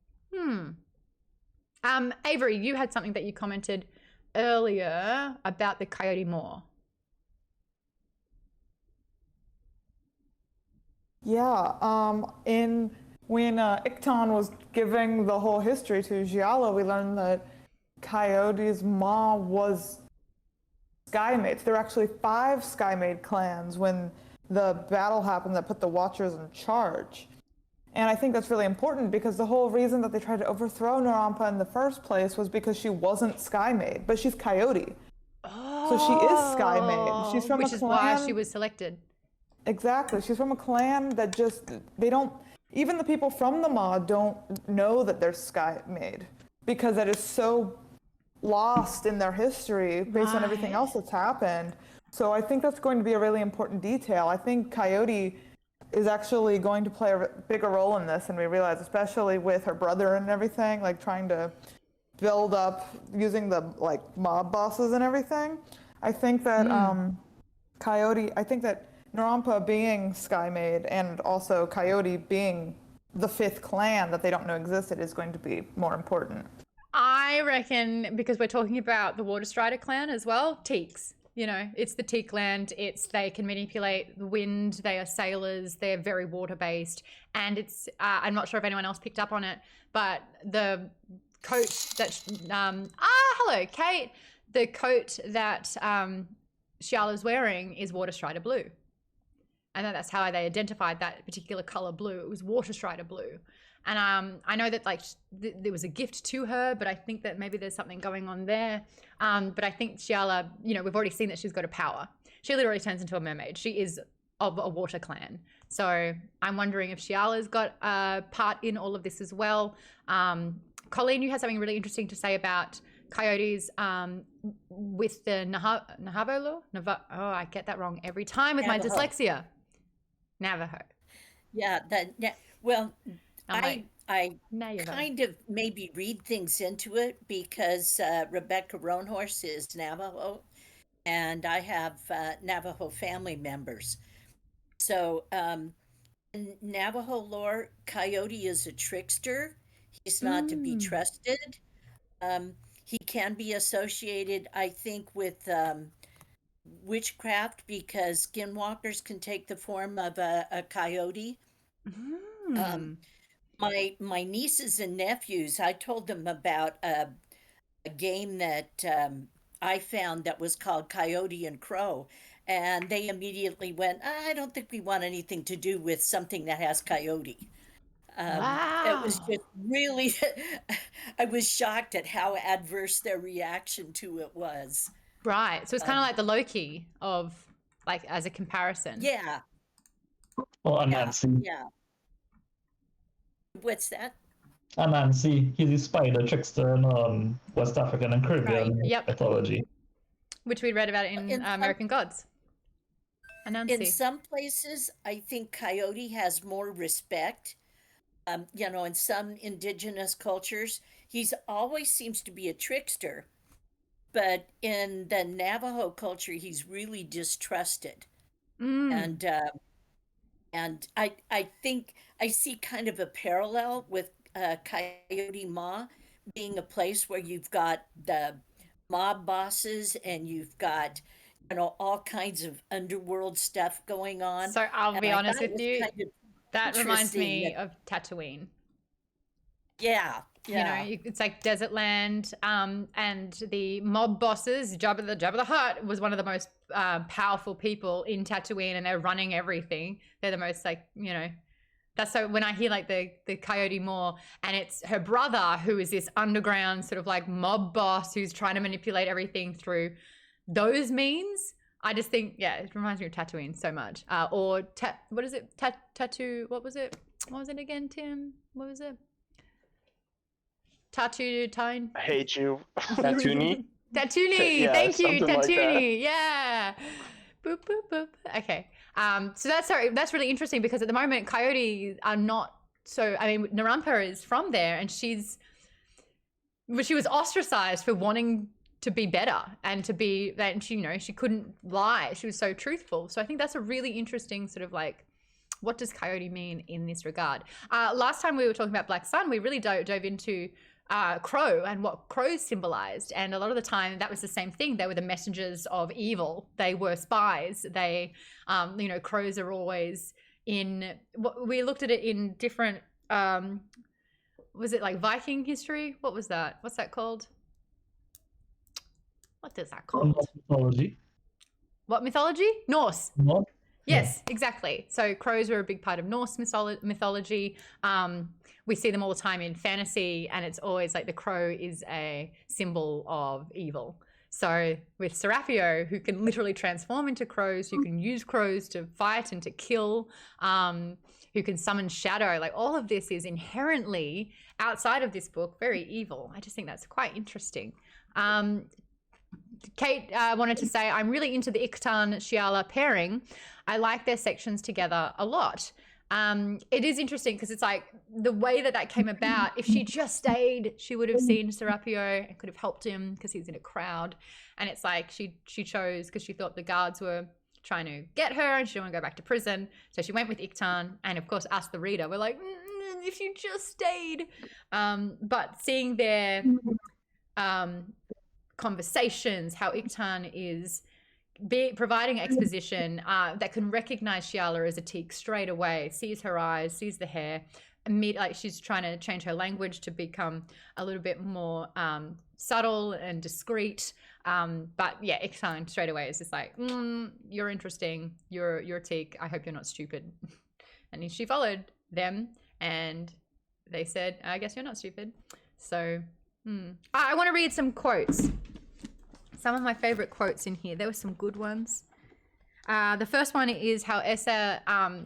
A: Avery, you had something that you commented earlier about the Coyote Moor.
H: Yeah, when Icton was giving the whole history to Giallo, we learned that Coyote's mom was Skymaid. There were actually 5 Skymaid clans when the battle happened that put the Watchers in charge. And I think that's really important because the whole reason that they tried to overthrow Naranpa in the first place was because she wasn't Skymaid, but she's Coyote. So she is Skymaid. She's from a clan.
A: Which is why she was selected.
H: Exactly. She's from a clan that even the people from the Maw don't know that they're Skymaid because that is so lost in their history based on everything else that's happened. So I think that's going to be a really important detail. I think Coyote is actually going to play a bigger role in this, and we realize, especially with her brother and everything, like trying to build up using the like mob bosses and everything. I think that I think that Naranpa being Skymaid and also Coyote being the 5th clan that they don't know existed is going to be more important.
A: I reckon because we're talking about the Water Strider clan as well, Teaks. It's the Teak land. They can manipulate the wind. They are sailors. They're very water based. And it's, I'm not sure if anyone else picked up on it, but the coat that, hello, Kate. The coat that Shiala's wearing is Water Strider blue. And that's how they identified that particular color blue. It was Water Strider blue. And I know that like there was a gift to her, but I think that maybe there's something going on there. But I think Shiala, we've already seen that she's got a power. She literally turns into a mermaid. She is of a water clan. So I'm wondering if Shiala's got a part in all of this as well. Colleen, you had something really interesting to say about coyotes with the Navajo law? I get that wrong every time with
E: Navajo.
A: my dyslexia. Navajo.
E: Yeah, I kind of maybe read things into it because Rebecca Roanhorse is Navajo, and I have Navajo family members. So in Navajo lore, Coyote is a trickster. He's not to be trusted. He can be associated, I think, with witchcraft because skinwalkers can take the form of a coyote. My nieces and nephews, I told them about a game that I found that was called Coyote and Crow, and they immediately went, I don't think we want anything to do with something that has coyote. It was
A: Wow.
E: just really, I was shocked at how adverse their reaction to it was.
A: Right. So it's kind of like the Loki of, like, as a comparison.
E: Yeah,
I: Or
E: yeah,
I: Anansi.
E: yeah. What's that?
I: Anansi, he's a spider trickster in West African and Caribbean
A: Yep.
I: mythology.
A: Which we read about in American Gods.
E: In
A: Anansi.
E: some places, I think coyote has more respect. You know, in some indigenous cultures, he's always seems to be a trickster. But in the Navajo culture, he's really distrusted. And I think I see kind of a parallel with Coyote Ma being a place where you've got the mob bosses and you've got, you know, all kinds of underworld stuff going on.
A: So I'll be honest with you,
E: kind of
A: that reminds me
E: interesting
A: of Tatooine.
E: yeah, yeah.
A: You know, it's like desert land, and the mob bosses, Jabba the Hutt was one of the most powerful people in Tatooine, and they're running everything. They're the most, like, you know, that's so when I hear like the Coyote Moore, and it's her brother who is this underground sort of like mob boss who's trying to manipulate everything through those means. I just think, yeah, it reminds me of Tatooine so much. What is it? Tattoo? What was it? What was it again, Tim? What was it? Tattoo Tine?
B: I hate you.
J: Tatooine?
A: Tatooine.
B: Yeah,
A: Thank you,
B: something like that.
A: Tatooine. Yeah. Boop, boop, boop. Okay. So that's really interesting because at the moment, coyotes are not so, I mean, Naranpa is from there, and she was ostracized for wanting to be better and to be that, and she, you know, she couldn't lie. She was so truthful. So I think that's a really interesting sort of like, what does coyote mean in this regard? Last time we were talking about Black Sun, we really dove into crow and what crows symbolized, and a lot of the time that was the same thing. They were the messengers of evil. They were spies. They you know, crows are always in, we looked at it in different was it like Viking history? What was that? What's that called? What is that called?
I: Norse mythology.
A: What mythology? Norse.
I: Norse?
A: Yes, exactly. So crows were a big part of Norse mythology. We see them all the time in fantasy, and it's always like the crow is a symbol of evil. So with Serapio, who can literally transform into crows, who can use crows to fight and to kill, who can summon shadow, like all of this is inherently outside of this book very evil. I just think that's quite interesting. Kate wanted to say, I'm really into the Iktan-Shiala pairing. I like their sections together a lot. It is interesting because it's like the way that came about. If she just stayed, she would have seen Serapio and could have helped him because he's in a crowd. And it's like she chose because she thought the guards were trying to get her and she didn't want to go back to prison. So she went with Iktan, and of course, us, the reader, we're like, if you just stayed. But seeing their conversations, how Iktan is providing exposition that can recognize Shiala as a teak straight away, sees her eyes, sees the hair, like she's trying to change her language to become a little bit more subtle and discreet. But yeah, Iktan straight away is just like, you're interesting, you're a teak, I hope you're not stupid. And she followed them, and they said, I guess you're not stupid. So I want to read some quotes. Some of my favorite quotes in here. There were some good ones. The first one is how Esa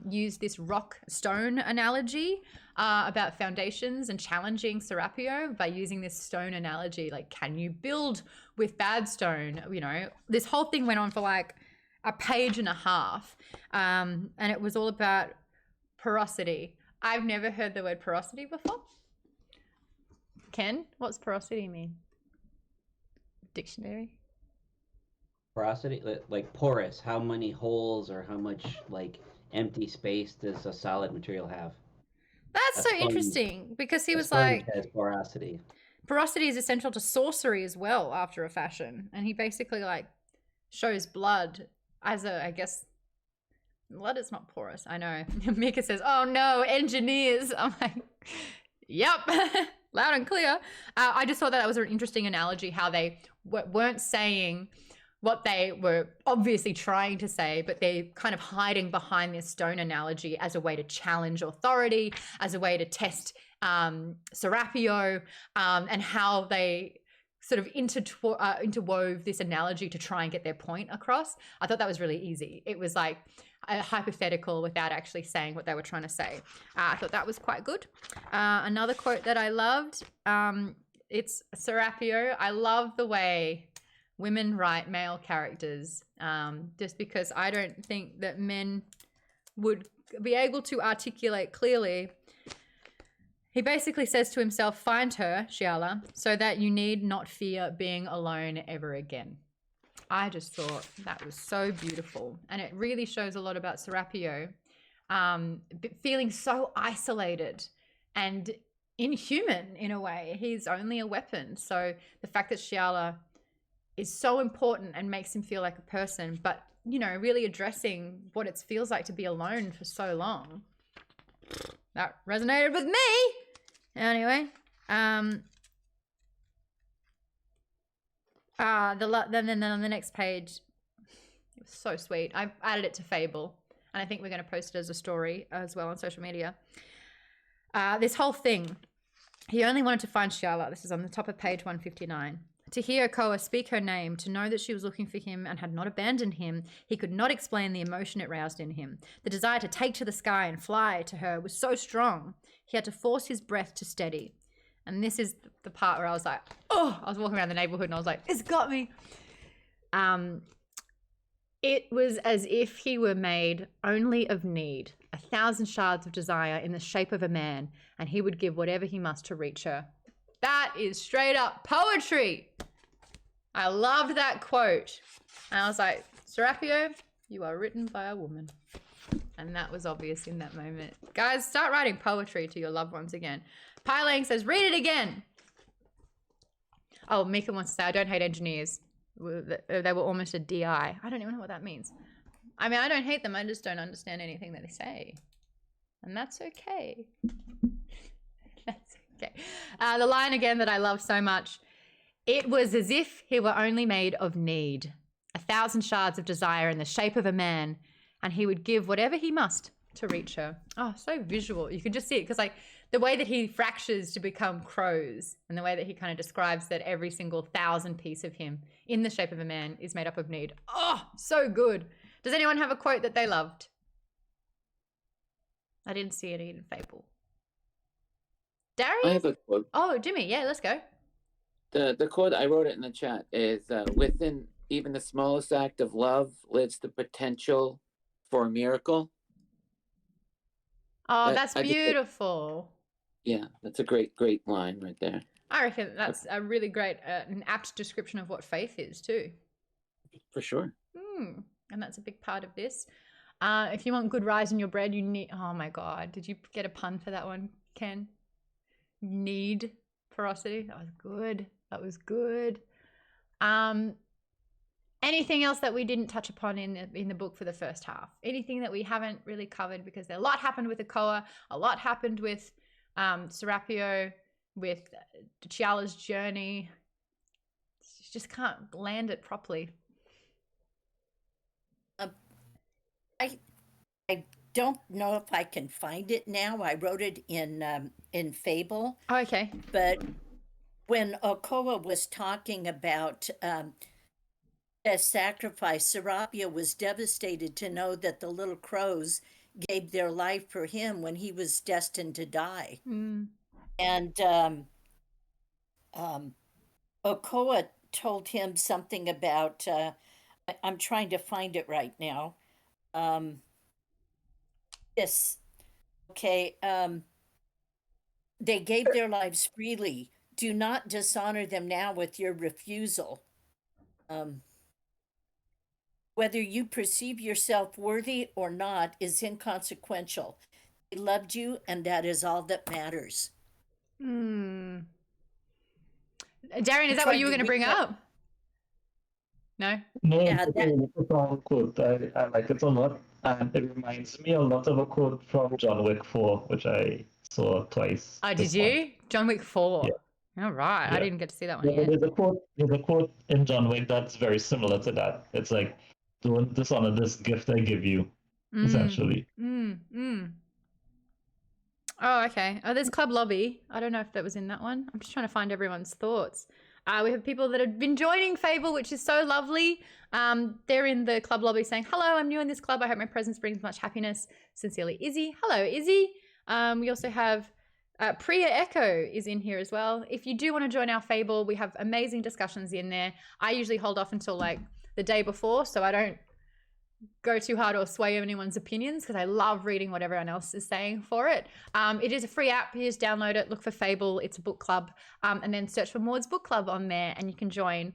A: used this rock stone analogy about foundations and challenging Serapio by using this stone analogy. Like, can you build with bad stone? You know, this whole thing went on for like a page and a half. And it was all about porosity. I've never heard the word porosity before. Ken, what's porosity mean? Dictionary?
C: Porosity, like porous, how many holes or how much like empty space does a solid material have?
A: That's so interesting, because he was
C: sponge
A: like,
C: has porosity.
A: Porosity is essential to sorcery as well, after a fashion. And he basically like shows blood as a, I guess, blood is not porous. I know. Mika says, oh no, engineers. I'm like, yep. Loud and clear. I just thought that was an interesting analogy, how they weren't saying what they were obviously trying to say, but they're kind of hiding behind this stone analogy as a way to challenge authority, as a way to test Serapio, and how they sort of interwove this analogy to try and get their point across. I thought that was really easy. It was like a hypothetical without actually saying what they were trying to say. I thought that was quite good. Another quote that I loved, it's Serapio. I love the way women write male characters, just because I don't think that men would be able to articulate clearly. He basically says to himself, find her, Shiala, so that you need not fear being alone ever again. I just thought that was so beautiful. And it really shows a lot about Serapio, feeling so isolated and inhuman in a way. He's only a weapon. So the fact that Shiala is so important and makes him feel like a person, but, you know, really addressing what it feels like to be alone for so long. That resonated with me. Anyway, then on the next page, it was so sweet. I added it to Fable, and I think we're going to post it as a story as well on social media. This whole thing, he only wanted to find Shiala. This is on the top of page 159. To hear Okoa speak her name, to know that she was looking for him and had not abandoned him, he could not explain the emotion it roused in him. The desire to take to the sky and fly to her was so strong, he had to force his breath to steady. And this is the part where I was like, oh, I was walking around the neighborhood and I was like, it's got me. It was as if he were made only of need, 1,000 shards of desire in the shape of a man, and he would give whatever he must to reach her. That is straight up poetry. I loved that quote. And I was like, Serapio, you are written by a woman. And that was obvious in that moment. Guys, start writing poetry to your loved ones again. Pylang says, read it again. Oh, Mika wants to say, I don't hate engineers. They were almost a DI. I don't even know what that means. I mean, I don't hate them. I just don't understand anything that they say. And that's okay. That's okay. The line again that I love so much. It was as if he were only made of need, 1,000 shards of desire in the shape of a man, and he would give whatever he must to reach her. Oh, so visual. You can just see it because like the way that he fractures to become crows and the way that he kind of describes that every single 1,000 piece of him in the shape of a man is made up of need. Oh, so good. Does anyone have a quote that they loved? I didn't see any in Fable. Darius?
G: I have a quote.
A: Oh, Jimmy. Yeah, let's go.
G: The quote, I wrote it in the chat, is within even the smallest act of love lives the potential for a miracle.
A: Oh, that's beautiful.
G: Yeah, that's a great line right there.
A: I reckon that's a really great, an apt description of what faith is too.
G: For sure.
A: And that's a big part of this. If you want good rise in your bread, you need, oh my God, did you get a pun for that one, Ken? Need porosity. That was good. That was good. Anything else that we didn't touch upon in the book for the first half? Anything that we haven't really covered, because a lot happened with Okoa, a lot happened with Serapio, with T'Challa's journey. You just can't land it properly.
E: I don't know if I can find it now. I wrote it in Fable.
A: Oh, okay.
E: But when Okoa was talking about a sacrifice, Serapio was devastated to know that the little crows gave their life for him when he was destined to die. And Okoa told him something about, I'm trying to find it right now. Yes. Okay. They gave their lives freely. Do not dishonor them now with your refusal. Whether you perceive yourself worthy or not is inconsequential. They loved you, and that is all that matters.
A: Darren, is that what you were going to bring up? No?
I: No,
E: Yeah,
I: it's a profound quote. I like it a lot. And it reminds me a lot of a quote from John Wick 4, which I saw twice.
A: Oh, did you? John Wick 4.
I: Yeah.
A: All right. I
I: Yeah.
A: didn't get to see that one
I: Yeah,
A: yet.
I: there's a quote in John Wick that's very similar to that. It's like, don't dishonor this gift I give you, essentially.
A: Oh, okay. Oh, there's Club Lobby. I don't know if that was in that one. I'm just trying to find everyone's thoughts. We have people that have been joining Fable, which is so lovely. They're in the Club Lobby saying, hello, I'm new in this club. I hope my presence brings much happiness. Sincerely, Izzy. Hello, Izzy. We also have Priya Echo is in here as well. If you do want to join our Fable, we have amazing discussions in there. I usually hold off until like the day before, so I don't go too hard or sway anyone's opinions because I love reading what everyone else is saying for it. It is a free app. You just download it, look for Fable. It's a book club, and then search for Maude's book club on there and you can join.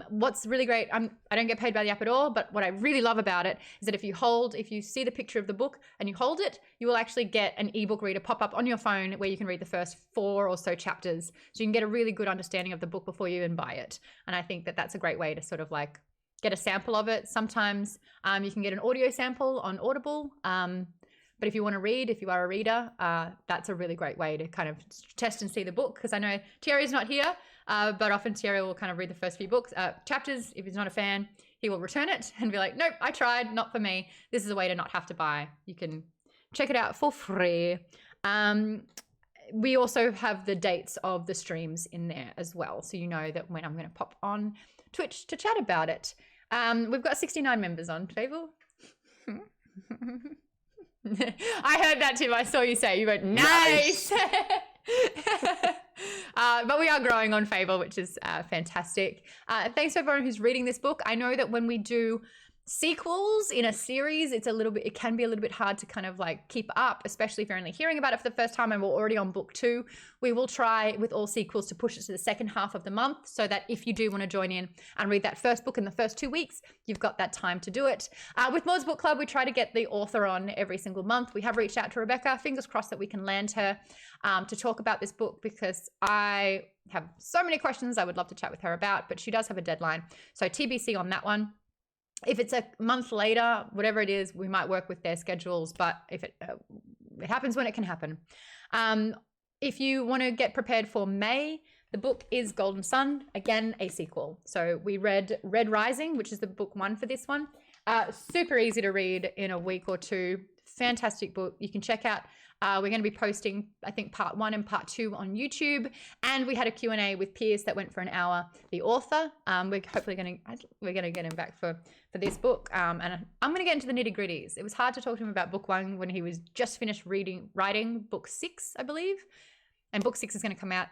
A: What's really great, I don't get paid by the app at all, but what I really love about it is that if you see the picture of the book and you hold it, you will actually get an ebook reader pop up on your phone where you can read the first 4 or so chapters. So you can get a really good understanding of the book before you even buy it. And I think that that's a great way to sort of like get a sample of it. Sometimes you can get an audio sample on Audible. But if you want to read, if you are a reader, that's a really great way to kind of test and see the book. Because I know Thierry's not here, but often Thierry will kind of read the first few chapters. If he's not a fan, he will return it and be like, nope, I tried, not for me. This is a way to not have to buy. You can check it out for free. We also have the dates of the streams in there as well. So you know that when I'm going to pop on Twitch to chat about it. We've got 69 members on Fable. I heard that too. I saw you say, you went, nice. But we are growing on Fable, which is fantastic. Thanks to everyone who's reading this book. I know that when we do sequels in a series, it can be a little bit hard to kind of like keep up, especially if you're only hearing about it for the first time and we're already on book 2. We will try with all sequels to push it to the second half of the month so that if you do want to join in and read that first book in the first 2 weeks, you've got that time to do it. With Maude's Book Club, we try to get the author on every single month. We have reached out to Rebecca. Fingers crossed that we can land her to talk about this book because I have so many questions I would love to chat with her about, but she does have a deadline. So TBC on that one. If it's a month later, whatever it is, we might work with their schedules, but if it happens when it can happen. If you want to get prepared for May, the book is Golden Sun, again, a sequel. So we read Red Rising, which is the book 1 for this one. Super easy to read in a week or 2. Fantastic book. You can check out. We're going to be posting, I think, part 1 and part 2 on YouTube. And we had a Q&A with Piers that went for an hour. The author, we're going to get him back for this book. And I'm going to get into the nitty gritties. It was hard to talk to him about book 1 when he was just finished writing book 6, I believe. And book 6 is going to come out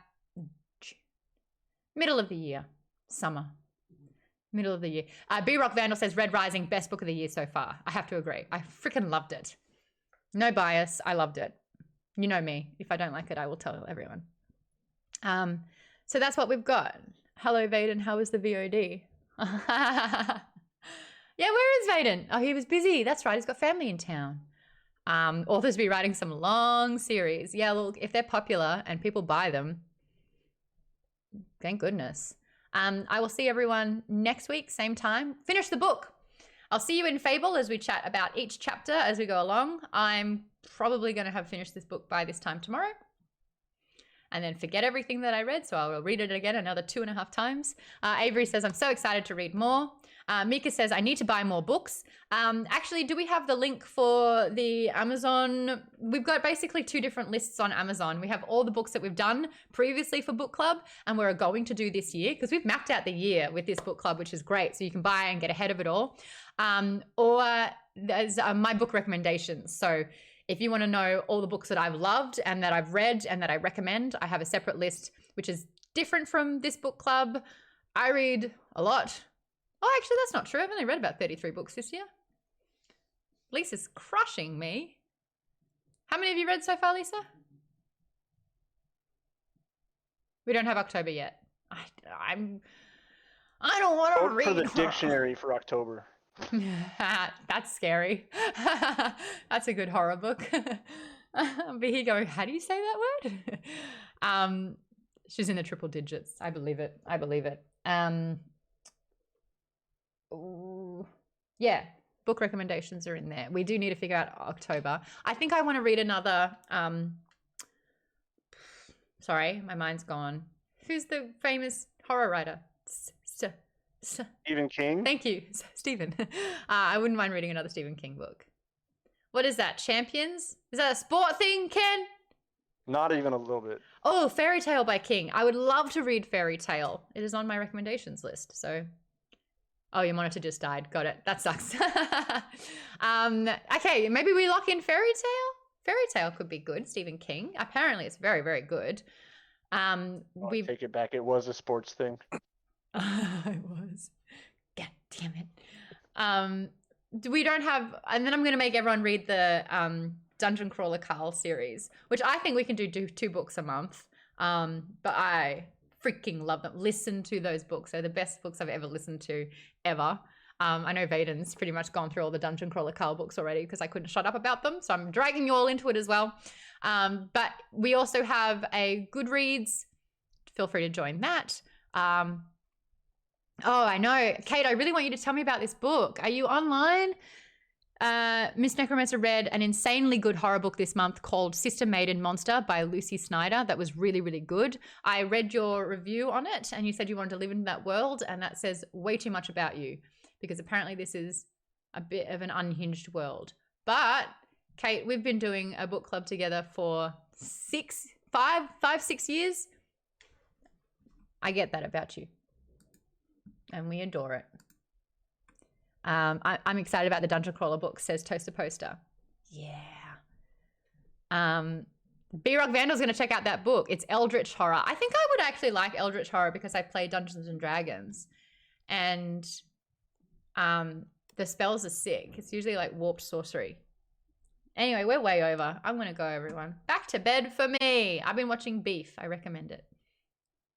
A: middle of the year, summer. Middle of the year. B-Rock Vandal says Red Rising, best book of the year so far. I have to agree. I freaking loved it. No bias. I loved it. You know me. If I don't like it, I will tell everyone. So that's what we've got. Hello, Vaden. How was the VOD? Yeah, where is Vaden? Oh, he was busy. That's right. He's got family in town. Authors be writing some long series. Yeah, look, if they're popular and people buy them, thank goodness. I will see everyone next week, same time. Finish the book. I'll see you in Fable as we chat about each chapter as we go along. I'm probably going to have finished this book by this time tomorrow and then forget everything that I read. So I will read it again another 2.5 times. Avery says, I'm so excited to read more. Mika says, I need to buy more books. Actually, do we have the link for the Amazon? We've got basically 2 different lists on Amazon. We have all the books that we've done previously for book club and we're going to do this year because we've mapped out the year with this book club, which is great. So you can buy and get ahead of it all. Or there's my book recommendations. So if you want to know all the books that I've loved and that I've read and that I recommend, I have a separate list, which is different from this book club. I read a lot. Oh, actually, that's not true. I've only read about 33 books this year. Lisa's crushing me. How many have you read so far, Lisa? We don't have October yet. I don't want to read.
B: For the dictionary for October.
A: That's scary. That's a good horror book. But he go, how do you say that word? She's in the triple digits. I believe it. I believe it. Yeah, book recommendations are in there. We do need to figure out October. I think I want to read another. Sorry, my mind's gone. Who's the famous horror writer?
B: Stephen King.
A: Thank you, Stephen. I wouldn't mind reading another Stephen King book. What is that? Champions? Is that a sport thing, Ken?
B: Not even a little bit.
A: Oh, Fairy Tale by King. I would love to read Fairy Tale. It is on my recommendations list. So, oh, your monitor just died. Got it. That sucks. Okay, maybe we lock in Fairy Tale. Fairy Tale could be good. Stephen King. Apparently, it's very, very good.
B: We take it back. It was a sports thing.
A: It was. God damn it. We don't have, and then I'm going to make everyone read the Dungeon Crawler Carl series, which I think we can do 2 books a month. But I freaking love them. Listen to those books. They're the best books I've ever listened to, ever. I know Vaden's pretty much gone through all the Dungeon Crawler Carl books already because I couldn't shut up about them. So I'm dragging you all into it as well. But we also have a Goodreads. Feel free to join that. Oh, I know. Kate, I really want you to tell me about this book. Are you online? Miss Necromancer read an insanely good horror book this month called Sister Maiden Monster by Lucy Snyder. That was really, really good. I read your review on it and you said you wanted to live in that world, and that says way too much about you because apparently this is a bit of an unhinged world. But Kate, we've been doing a book club together for 6 years. I get that about you. And we adore it. I'm excited about the Dungeon Crawler book, says Toaster Poster. Yeah. B-Rock Vandal's going to check out that book. It's Eldritch Horror. I think I would actually like Eldritch Horror because I play Dungeons and Dragons. And the spells are sick. It's usually like warped sorcery. Anyway, we're way over. I'm going to go, everyone. Back to bed for me. I've been watching Beef. I recommend it.